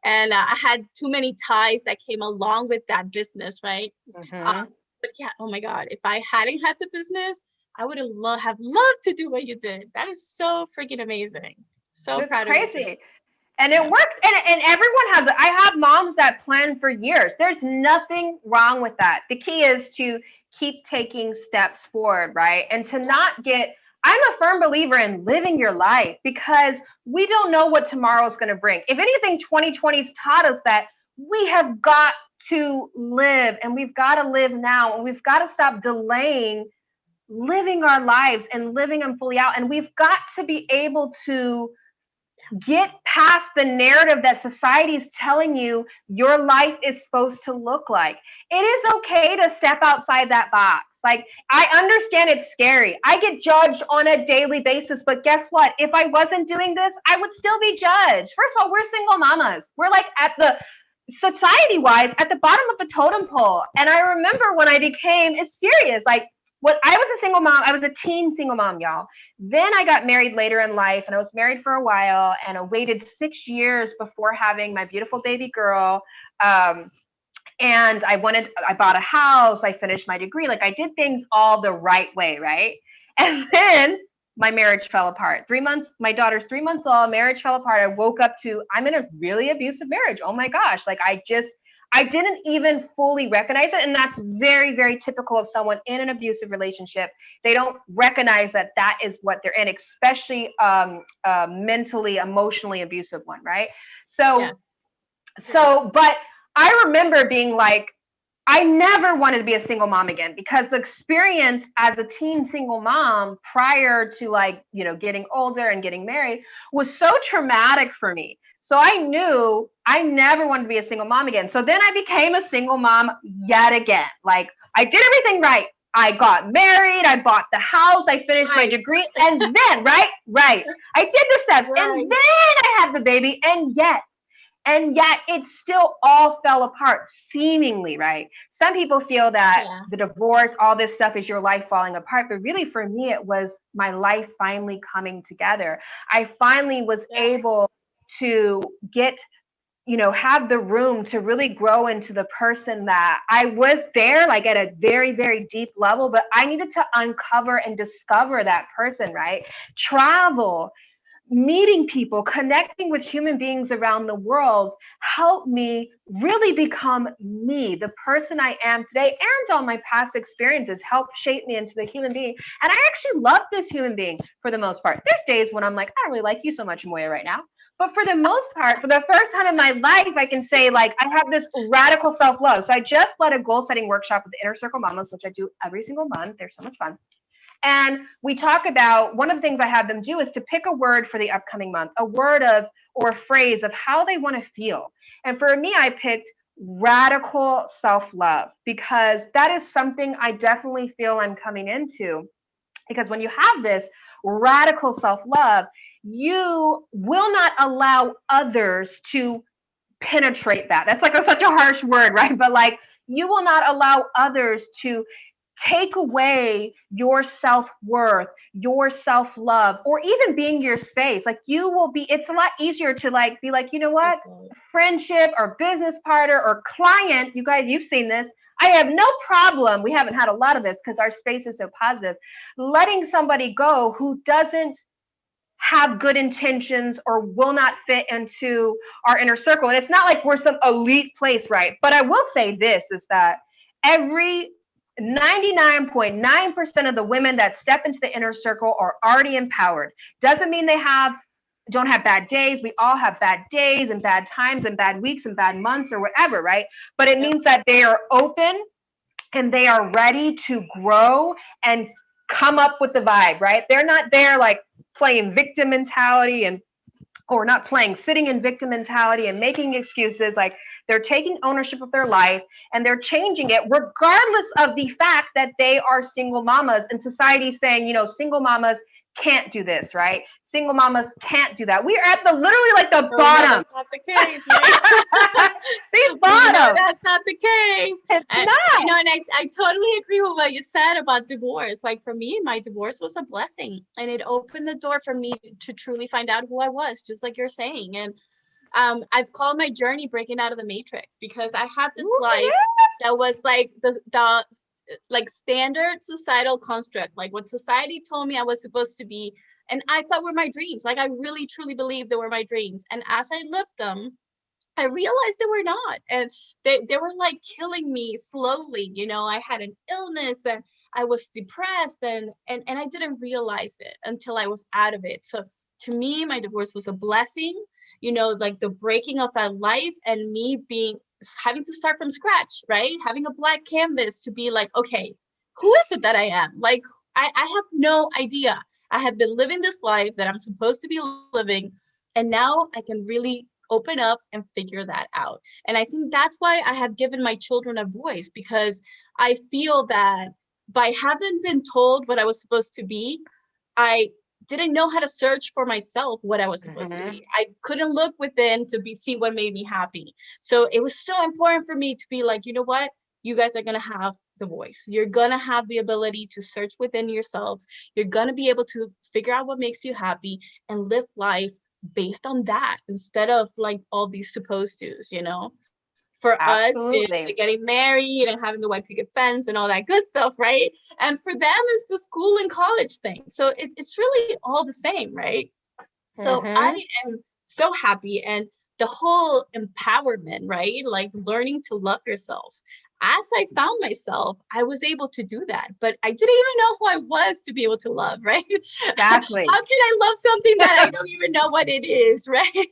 And I had too many ties that came along with that business, right? Mm-hmm. But yeah, oh my God, if I hadn't had the business, I would have loved to do what you did. That is so freaking amazing. So proud of you. Crazy. And it works. And everyone has it. I have moms that plan for years. There's nothing wrong with that. The key is to keep taking steps forward, right? And to not I'm a firm believer in living your life because we don't know what tomorrow is going to bring. If anything, 2020's taught us that we have got to live, and we've got to live now, and we've got to stop delaying living our lives and living them fully out. And we've got to be able to get past the narrative that society is telling you your life is supposed to look like. It is okay to step outside that box. Like, I understand it's scary. I get judged on a daily basis, but guess what? If I wasn't doing this, I would still be judged. First of all, we're single mamas. We're like society-wise, at the bottom of the totem pole. And I remember when I it's serious, like, I was a single mom. I was a teen single mom, y'all. Then I got married later in life, and I was married for a while, and I waited 6 years before having my beautiful baby girl. And I bought a house. I finished my degree. Like, I did things all the right way, right? And then my marriage fell apart. 3 months, my daughter's 3 months old, marriage fell apart. I woke up to, I'm in a really abusive marriage. Oh my gosh. Like I didn't even fully recognize it. And that's very, very typical of someone in an abusive relationship. They don't recognize that that is what they're in, especially mentally, emotionally abusive one, right? So, Yes. but I remember being like, I never wanted to be a single mom again because the experience as a teen single mom prior to getting older and getting married was so traumatic for me. So I knew I never wanted to be a single mom again. So then I became a single mom yet again. Like I did everything right. I got married, I bought the house, I finished my degree, and then, right. I did the steps, and then I had the baby, and yet it still all fell apart seemingly, right? Some people feel that the divorce, all this stuff is your life falling apart, but really for me it was my life finally coming together. I finally was able to get, have the room to really grow into the person that I was there, like at a very, very deep level, but I needed to uncover and discover that person, right? Travel, meeting people, connecting with human beings around the world helped me really become me, the person I am today, and all my past experiences helped shape me into the human being. And I actually love this human being for the most part. There's days when I'm like, I don't really like you so much, Amoya, right now. But for the most part, for the first time in my life, I can say like I have this radical self-love. So I just led a goal setting workshop with the Inner Circle Mamas, which I do every single month. They're so much fun. And we talk about, one of the things I have them do is to pick a word for the upcoming month, a word of or a phrase of how they want to feel. And for me, I picked radical self-love because that is something I definitely feel I'm coming into. Because when you have this radical self-love, you will not allow others to penetrate that. That's like such a harsh word, right? But like you will not allow others to take away your self-worth, your self-love, or even being your space. Like you will be, it's a lot easier to like be like, you know what, friendship or business partner or client, you guys, you've seen this. I have no problem. We haven't had a lot of this because our space is so positive. Letting somebody go who doesn't have good intentions or will not fit into our inner circle. And it's not like we're some elite place, right? But I will say this is that every 99.9% of the women that step into the inner circle are already empowered. Doesn't mean they don't have bad days. We all have bad days and bad times and bad weeks and bad months or whatever, right? But it means that they are open and they are ready to grow and come up with the vibe, right? They're not there like playing victim mentality or not playing, sitting in victim mentality and making excuses. Like they're taking ownership of their life and they're changing it regardless of the fact that they are single mamas and society saying, single mamas can't do this, right? Single mamas can't do that. We are at the literally like the bottom. That's not the case, right? The bottom. That's not the case. It's and, not. And I totally agree with what you said about divorce. Like for me, my divorce was a blessing and it opened the door for me to truly find out who I was, just like you're saying. And I've called my journey breaking out of the matrix because I had this life that was like the like standard societal construct, like what society told me I was supposed to be. And I thought were my dreams. Like I really truly believed they were my dreams. And as I lived them, I realized they were not. And they were like killing me slowly. I had an illness and I was depressed and I didn't realize it until I was out of it. So to me, my divorce was a blessing, like the breaking of that life and me having to start from scratch, right? Having a blank canvas to be like, okay, who is it that I am? Like, I have no idea. I have been living this life that I'm supposed to be living. And now I can really open up and figure that out. And I think that's why I have given my children a voice, because I feel that by having been told what I was supposed to be, I didn't know how to search for myself what I was supposed to be. I couldn't look within to see what made me happy. So it was so important for me to be like, you know what? You guys are going to have the voice. You're going to have the ability to search within yourselves. You're going to be able to figure out what makes you happy and live life based on that instead of like all these supposed to's, For us, it's Absolutely. getting married and having the white picket fence and all that good stuff, right? And for them, it's the school and college thing. So it's really all the same, right? So Mm-hmm. I am so happy. And the whole empowerment, right? Like learning to love yourself. As I found myself, I was able to do that, but I didn't even know who I was to be able to love, right? How can Exactly. I love something that I don't even know what it is, right?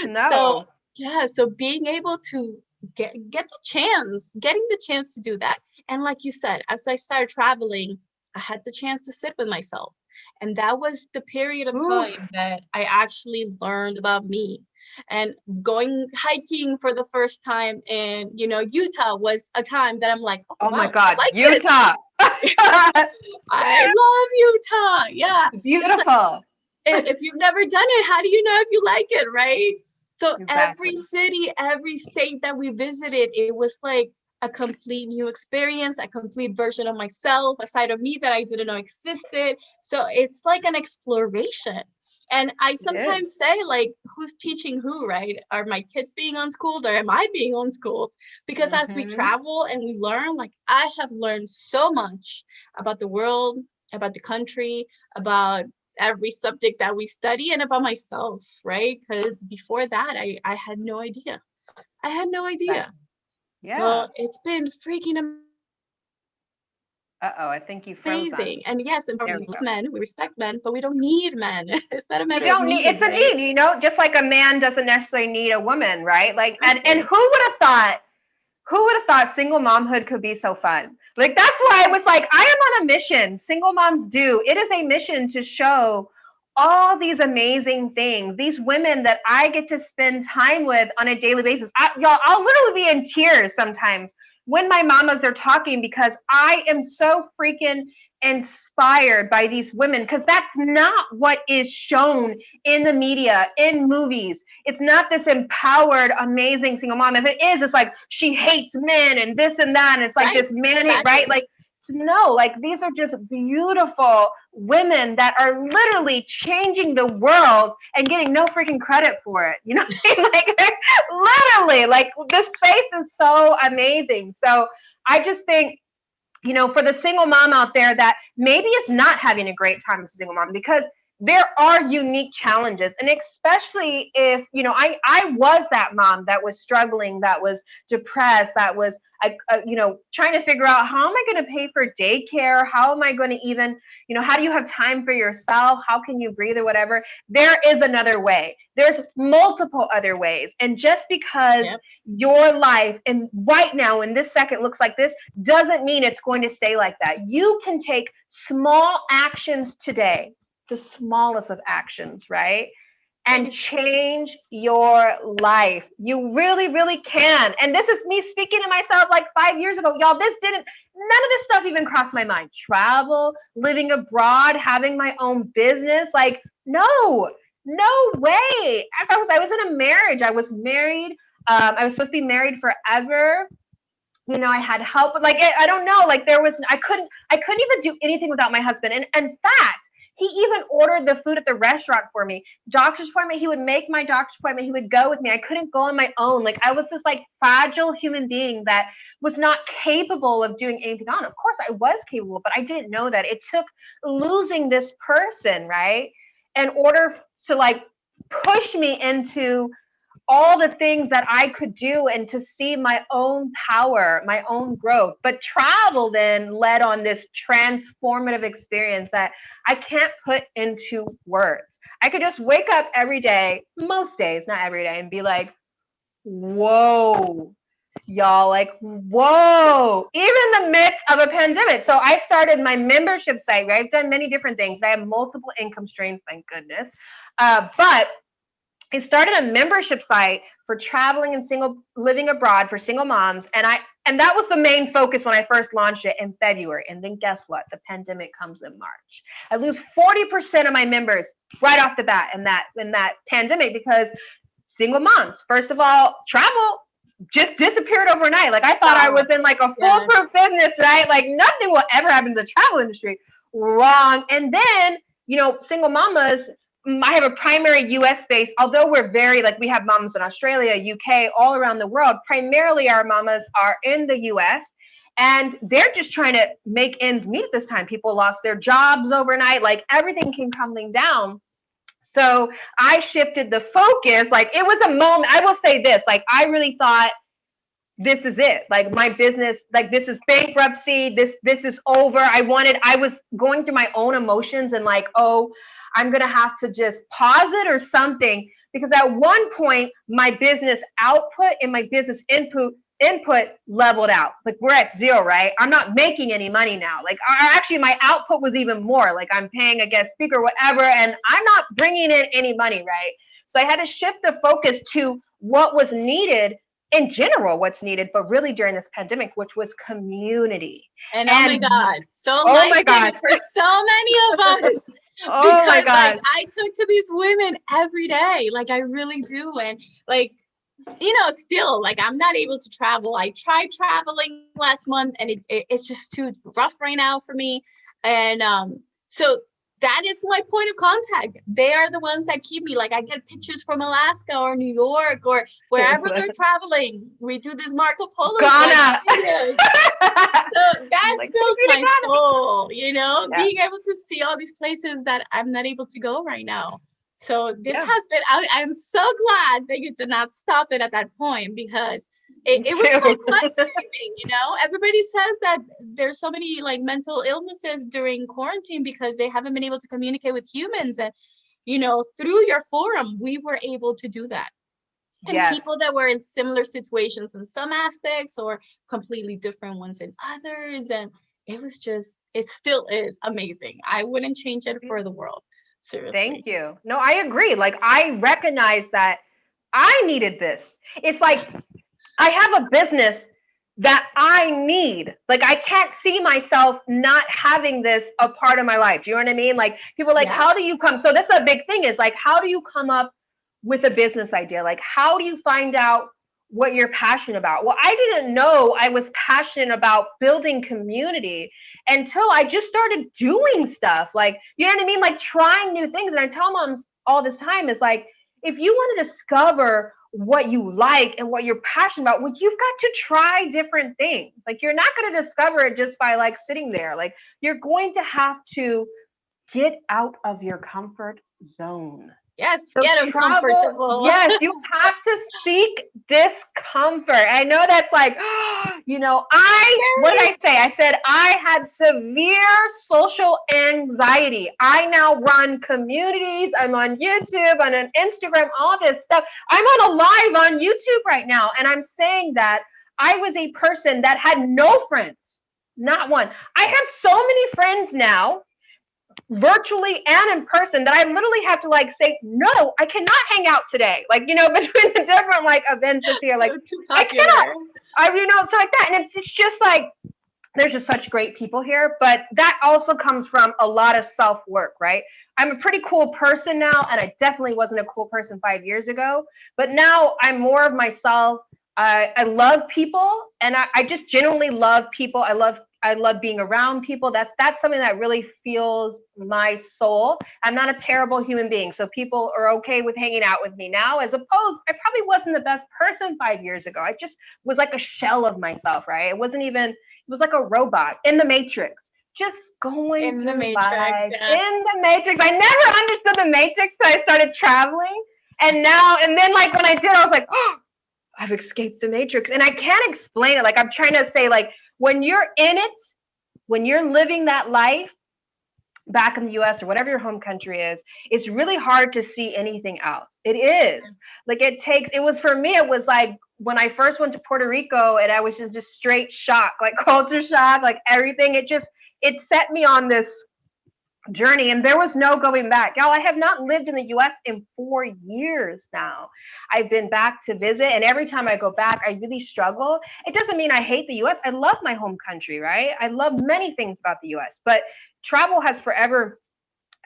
So No. yeah, so being able to getting the chance to do that. And like you said, as I started traveling, I had the chance to sit with myself. And that was the period of Oof. time that I actually learned about me. And going hiking for the first time in, Utah was a time that I'm like, oh Oh my wow, I God, like this. Utah. I love Utah. Yeah. Just like Beautiful. if you've never done it, how do you know if you like it, right? So every Exactly. city, every state that we visited, it was like a complete new experience, a complete version of myself, a side of me that I didn't know existed. So it's like an exploration. And I It is. sometimes say, like, who's teaching who, right? Are my kids being unschooled or am I being unschooled? Because as we Mm-hmm. travel and we learn, like, I have learned so much about the world, about the country, about every subject that we study, and about myself, right? Because before that, I had no idea. I had no Right. idea. Yeah. So it's been freaking Uh-oh, I think you froze on amazing. me. And yes, There empowerment. we We love go. men, we respect men, but we don't need men. It's not a You matter of don't need, need, it's a right? need, just like a man doesn't necessarily need a woman, right? Like, and Exactly. who would have thought single momhood could be so fun? Like, that's why I was Yes. like, I am on a mission. Single moms do. It is a mission to show all these amazing things, these women that I get to spend time with on a daily basis. Y'all, I'll literally be in tears sometimes when my mamas are talking because I am so freaking inspired by these women because that's not what is shown in the media, in movies. It's not this empowered, amazing single mom. If it is, it's like she hates men and this and that. And it's like Right. this man hate, right? Exactly. Like, no, like these are just beautiful women that are literally changing the world and getting no freaking credit for it. You know what I mean? Like, literally, like this space is so amazing. So I just think for the single mom out there that maybe is not having a great time as a single mom because there are unique challenges. And especially if, I was that mom that was struggling, that was depressed, that was, trying to figure out how am I going to pay for daycare? How am I going to even, how do you have time for yourself? How can you breathe or whatever? There is another way. There's multiple other ways. And just because Yep. your life and right now in this second looks like this doesn't mean it's going to stay like that. You can take small actions today, the smallest of actions, right? And change your life. You really, really can. And this is me speaking to myself like 5 years ago. Y'all, none of this stuff even crossed my mind. Travel, living abroad, having my own business. Like, no way. I was in a marriage. I was married. I was supposed to be married forever. I had help, but like I don't know, like I couldn't even do anything without my husband. And in fact, he even ordered the food at the restaurant for me. Doctor's appointment, he would make my doctor's appointment. He would go with me. I couldn't go on my own. Like I was this like fragile human being that was not capable of doing anything on. Of course, I was capable, but I didn't know that. It took losing this person, right, in order to like push me into all the things that I could do and to see my own power, my own growth. But travel then led on this transformative experience that I can't put into words. I could just wake up every day, most days, not every day, and be like, whoa, y'all, like, whoa, even in the midst of a pandemic. So I started my membership site, right? I've done many different things. I have multiple income streams, thank goodness. But I started a membership site for traveling and living abroad for single moms, and that was the main focus when I first launched it in February. And then guess what? The pandemic comes in March. I lose 40% of my members right off the bat in that pandemic because single moms, first of all, travel just disappeared overnight. Like I thought I was in like Stopped. a Yes. foolproof business, right? Like nothing will ever happen to the travel industry. Wrong. And then, single mamas I have a primary US base, although we're very, like, we have mamas in Australia, UK, all around the world. Primarily our mamas are in the US, and they're just trying to make ends meet this time. People lost their jobs overnight, like everything came crumbling down. So I shifted the focus. Like, it was a moment. I will say this, like, I really thought, this is it. Like, my business, like, this is bankruptcy. This is over. I was going through my own emotions and like, oh, I'm gonna have to just pause it or something. Because at one point, my business output and my business input leveled out. Like, we're at zero, right? I'm not making any money now. Like, actually, my output was even more. Like, I'm paying a guest speaker, whatever, and I'm not bringing in any money, right? So I had to shift the focus to what was needed in general, what's needed, but really during this pandemic, which was community. And oh my God, so oh my life-saving God, for so many of us. oh my Because God, like I talk to these women every day, like I really do. And like, still like I'm not able to travel. I tried traveling last month and it's just too rough right now for me. And so that is my point of contact. They are the ones that keep me. Like I get pictures from Alaska or New York or wherever they're traveling. We do this Marco Polo Ghana. videos. So that like, fills my soul, Yeah. being able to see all these places that I'm not able to go right now. So this Yeah. has been, I'm so glad that you did not stop it at that point because it was like life-saving, Everybody says that there's so many like mental illnesses during quarantine because they haven't been able to communicate with humans. And, through your forum, we were able to do that. And Yes. people that were in similar situations in some aspects or completely different ones in others. And it still is amazing. I wouldn't change it for the world. Seriously. Thank you. No, I agree. Like, I recognize that I needed this. It's like, I have a business that I need. Like, I can't see myself not having this a part of my life. Do you know what I mean? Like, people are like, how do you come? So that's a big thing is like, how do you come up with a business idea? Like, how do you find out what you're passionate about? Well, I didn't know I was passionate about building community until I just started doing stuff. Like, you know what I mean? Like, trying new things. And I tell moms all this time is like, if you want to discover what you like and what you're passionate about, well, you've got to try different things. Like, you're not going to discover it just by like sitting there. Like, you're going to have to get out of your comfort zone. Yes, So get uncomfortable. Yes, you have to seek discomfort. I know that's like, what did I say? I said I had severe social anxiety. I now run communities. I'm on YouTube, I'm on Instagram, all this stuff. I'm on a live on YouTube right now. And I'm saying that I was a person that had no friends, not one. I have so many friends now, virtually and in person, that I literally have to like say, no, I cannot hang out today. Like, between the different like events this year, like I cannot. It's like that. And it's just like, there's just such great people here, but that also comes from a lot of self-work, right? I'm a pretty cool person now, and I definitely wasn't a cool person 5 years ago, but now I'm more of myself. I love people, and I just genuinely love people. I love being around people. That's something that really feels my soul. I'm not a terrible human being, so people are okay with hanging out with me now, as opposed, I probably wasn't the best person 5 years ago. I just was like a shell of myself, right? It was like a robot in the Matrix, just going in the Matrix. Life. Yeah. In the Matrix. I never understood the Matrix until I started traveling, and then like when I did, I was like, oh, I've escaped the Matrix, and I can't explain it. Like, I'm trying to say, like, when you're in it, when you're living that life back in the US or whatever your home country is, it's really hard to see anything else. It is. Like, it was for me, it was like when I first went to Puerto Rico and I was just straight shock, like culture shock, like everything. It set me on this journey, and there was no going back. Y'all, I have not lived in the US in 4 years now. I've been back to visit, and every time I go back, I really struggle. It doesn't mean I hate the US. I love my home country, right? I love many things about the US, but travel has forever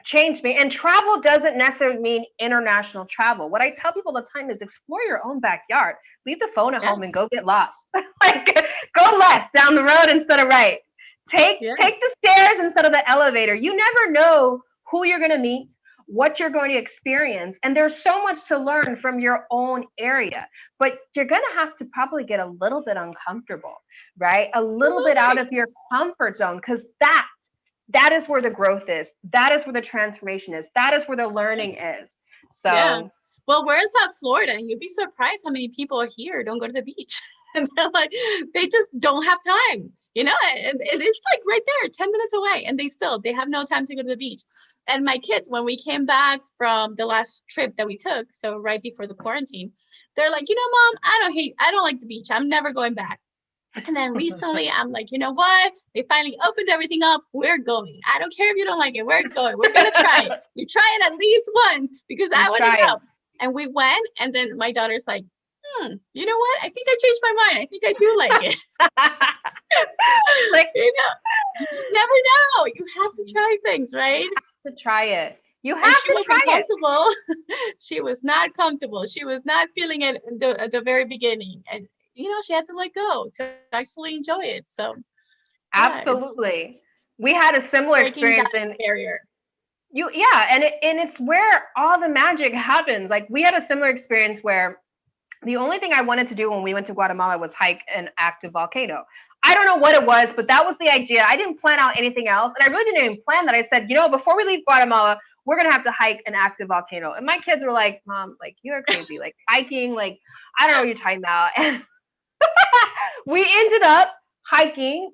changed me. And travel doesn't necessarily mean international travel. What I tell people all the time is explore your own backyard. Leave the phone at home and go get lost. Like, go left down the road instead of right. Take the stairs instead of the elevator. You never know who you're going to meet, what you're going to experience. And there's so much to learn from your own area, but you're going to have to probably get a little bit uncomfortable, right? A little bit out Absolutely. of your comfort zone, because that is where the growth is. That is where the transformation is. That is where the learning is. Yeah. So Well, where's that Florida? And you'd be surprised how many people are here don't go to the beach. And they're like, they just don't have time, and it is like right there, 10 minutes away. And they have no time to go to the beach. And my kids, when we came back from the last trip that we took, so right before the quarantine, they're like, Mom, I don't like the beach. I'm never going back. And then recently I'm like, you know what? They finally opened everything up. We're going. I don't care if you don't like it. We're going. We're going to try it. You try it at least once because I want to try it. know. And we went. And then my daughter's like, you know what? I think I changed my mind. I think I do like it. Like, You just never know. You have to try things, right? to try it. You have And she to wasn't try it. comfortable. She was not comfortable. She was not feeling it at the very beginning. And, she had to let go to actually enjoy it. So, yeah, it's Absolutely. We had a similar breaking that experience in barrier. yeah, and it's where all the magic happens. Like, we had a similar experience where the only thing I wanted to do when we went to Guatemala was hike an active volcano. I don't know what it was, but that was the idea. I didn't plan out anything else. And I really didn't even plan that. I said, before we leave Guatemala, we're going to have to hike an active volcano. And my kids were like, Mom, like, you're crazy. Like, hiking, like, I don't know what you're talking about. And we ended up hiking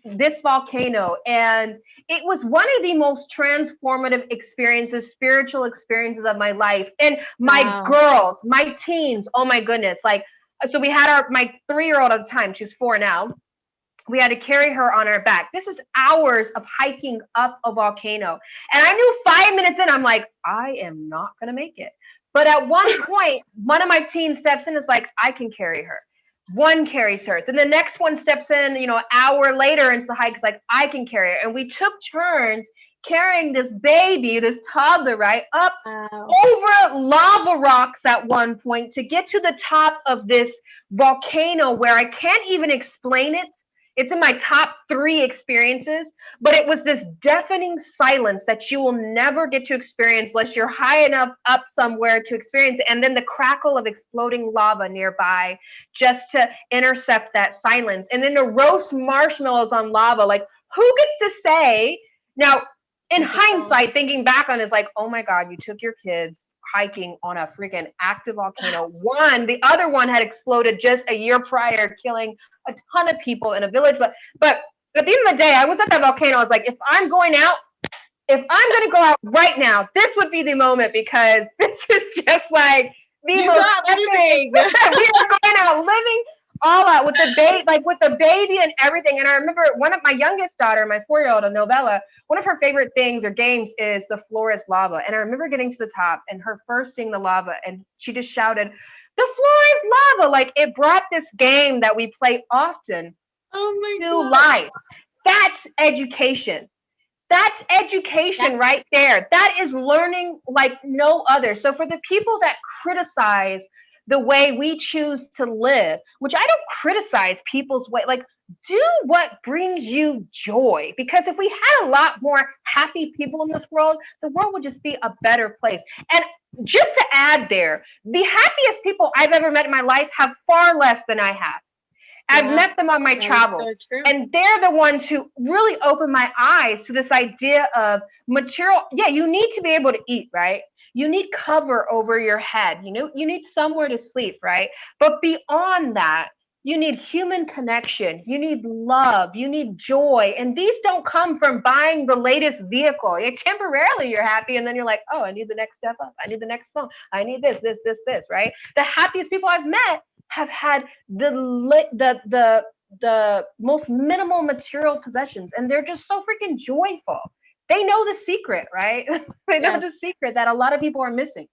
this volcano, and it was one of the most transformative experiences, spiritual experiences of my life. And my Wow. girls, my teens, oh my goodness, like, so we had my 3-year-old at the time, she's 4 now. We had to carry her on our back. This is hours of hiking up a volcano. And I knew 5 minutes in, I'm like, I am not going to make it. But at one point, one of my teens steps in and is like, I can carry her. One carries her. Then the next one steps in, an hour later into the hike, is like, I can carry her. And we took turns carrying this baby, this toddler, right, up Wow. over lava rocks at one point to get to the top of this volcano where I can't even explain it. It's in my top 3 experiences, but it was this deafening silence that you will never get to experience unless you're high enough up somewhere to experience it. And then the crackle of exploding lava nearby just to intercept that silence. And then to roast marshmallows on lava. Like, who gets to say? Now, in hindsight, thinking back on it, it's like, oh my God, you took your kids hiking on a freaking active volcano. The other one had exploded just a year prior, killing a ton of people in a village. But at the end of the day, I was at that volcano. I was like, if I'm going to go out right now, this would be the moment, because this is just like the most living. we are going out living all out with the baby and everything. And I remember one of my youngest daughter, my 4-year-old, a novella, one of her favorite things or games is the floor is lava. And I remember getting to the top and her first seeing the lava, and she just shouted, the floor is lava. Like, it brought this game that we play often Oh my to God. life. That's education. That's education right there. That is learning like no other. So for the people that criticize the way we choose to live, which I don't criticize people's way, like, do what brings you joy. Because if we had a lot more happy people in this world, the world would just be a better place. And just to add there, the happiest people I've ever met in my life have far less than I have. I've met them on my travels, so and they're the ones who really open my eyes to this idea of material. Yeah, you need to be able to eat, right? You need cover over your head. You need somewhere to sleep, right? But beyond that, you need human connection. You need love. You need joy. And these don't come from buying the latest vehicle. Temporarily, you're happy, and then you're like, oh, I need the next step up. I need the next phone. I need this, right? The happiest people I've met have had the most minimal material possessions, and they're just so freaking joyful. They know the secret, right? They know the secret that a lot of people are missing.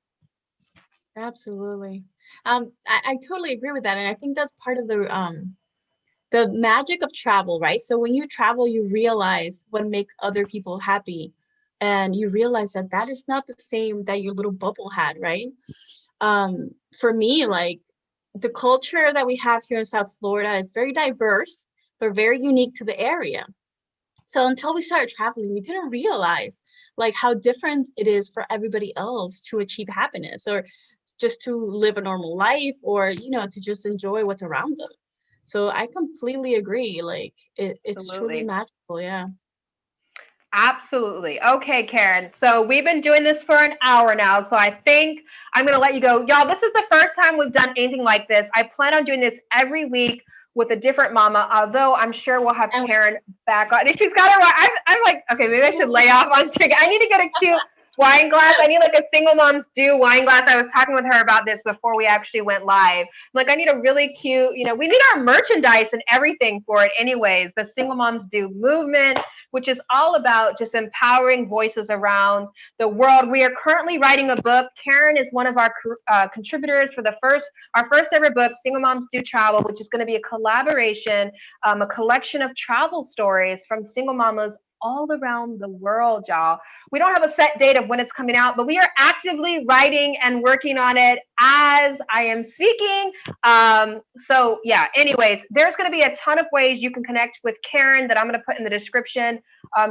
Absolutely. I totally agree with that. And I think that's part of the magic of travel, right? So when you travel, you realize what makes other people happy. And you realize that that is not the same that your little bubble had, right? For me, like the culture that we have here in South Florida is very diverse, but very unique to the area. So until we started traveling, we didn't realize like how different it is for everybody else to achieve happiness or just to live a normal life or, to just enjoy what's around them. So I completely agree. Like it's truly Absolutely. magical. Yeah. Absolutely. Okay, Karen. So we've been doing this for an hour now. So I think I'm going to let you go. Y'all, this is the first time we've done anything like this. I plan on doing this every week with a different mama, although I'm sure we'll have And Karen back on. She's got it right. I'm like, okay, maybe I should lay off on ticket. I need to get a cute wine glass. I need like a single moms do wine glass. I was talking with her about this before we actually went live. Like, I need a really cute, we need our merchandise and everything for it anyways. The single moms do movement, which is all about just empowering voices around the world. We are currently writing a book. Karen is one of our contributors for our first ever book, Single Moms Do Travel, which is going to be a collaboration, a collection of travel stories from single mamas all around the world, y'all. We don't have a set date of when it's coming out, but we are actively writing and working on it as I am speaking. So yeah, anyways, there's going to be a ton of ways you can connect with Karen that I'm going to put in the description.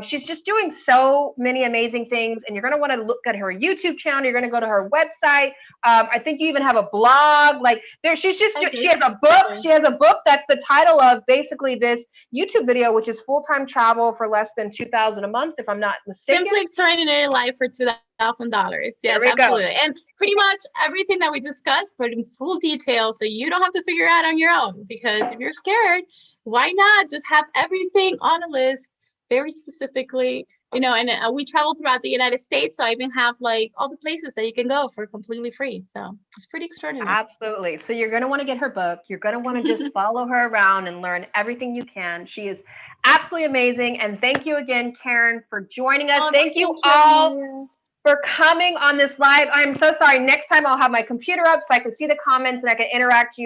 She's just doing so many amazing things, and you're going to want to look at her YouTube channel. You're going to go to her website. I think you even have a blog. Like there, she has a book. She has a book that's the title of basically this YouTube video, which is Full-Time Travel for Less Than $2,000 a month, if I'm not mistaken. Simply extraordinary life for $2,000. Yes, absolutely. Go. And pretty much everything that we discussed, but in full detail, so you don't have to figure it out on your own. Because if you're scared, why not just have everything on a list very specifically? And we travel throughout the United States, so I even have like all the places that you can go for completely free. So it's pretty extraordinary. Absolutely. So you're going to want to get her book. You're going to want to just follow her around and learn everything you can. She is absolutely amazing. And thank you again, Karen, for joining us. Thank you all for coming on this live. I'm so sorry. Next time I'll have my computer up so I can see the comments and I can interact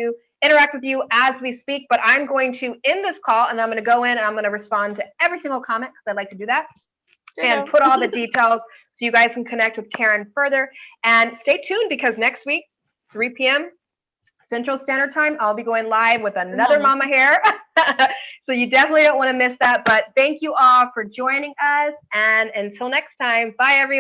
with you as we speak. But I'm going to end this call and I'm going to go in and I'm going to respond to every single comment because I like to do that. And put all the details so you guys can connect with Karen further. And stay tuned because next week, 3 p.m. Central Standard Time, I'll be going live with another mama here. So you definitely don't want to miss that. But thank you all for joining us. And until next time, bye, everyone.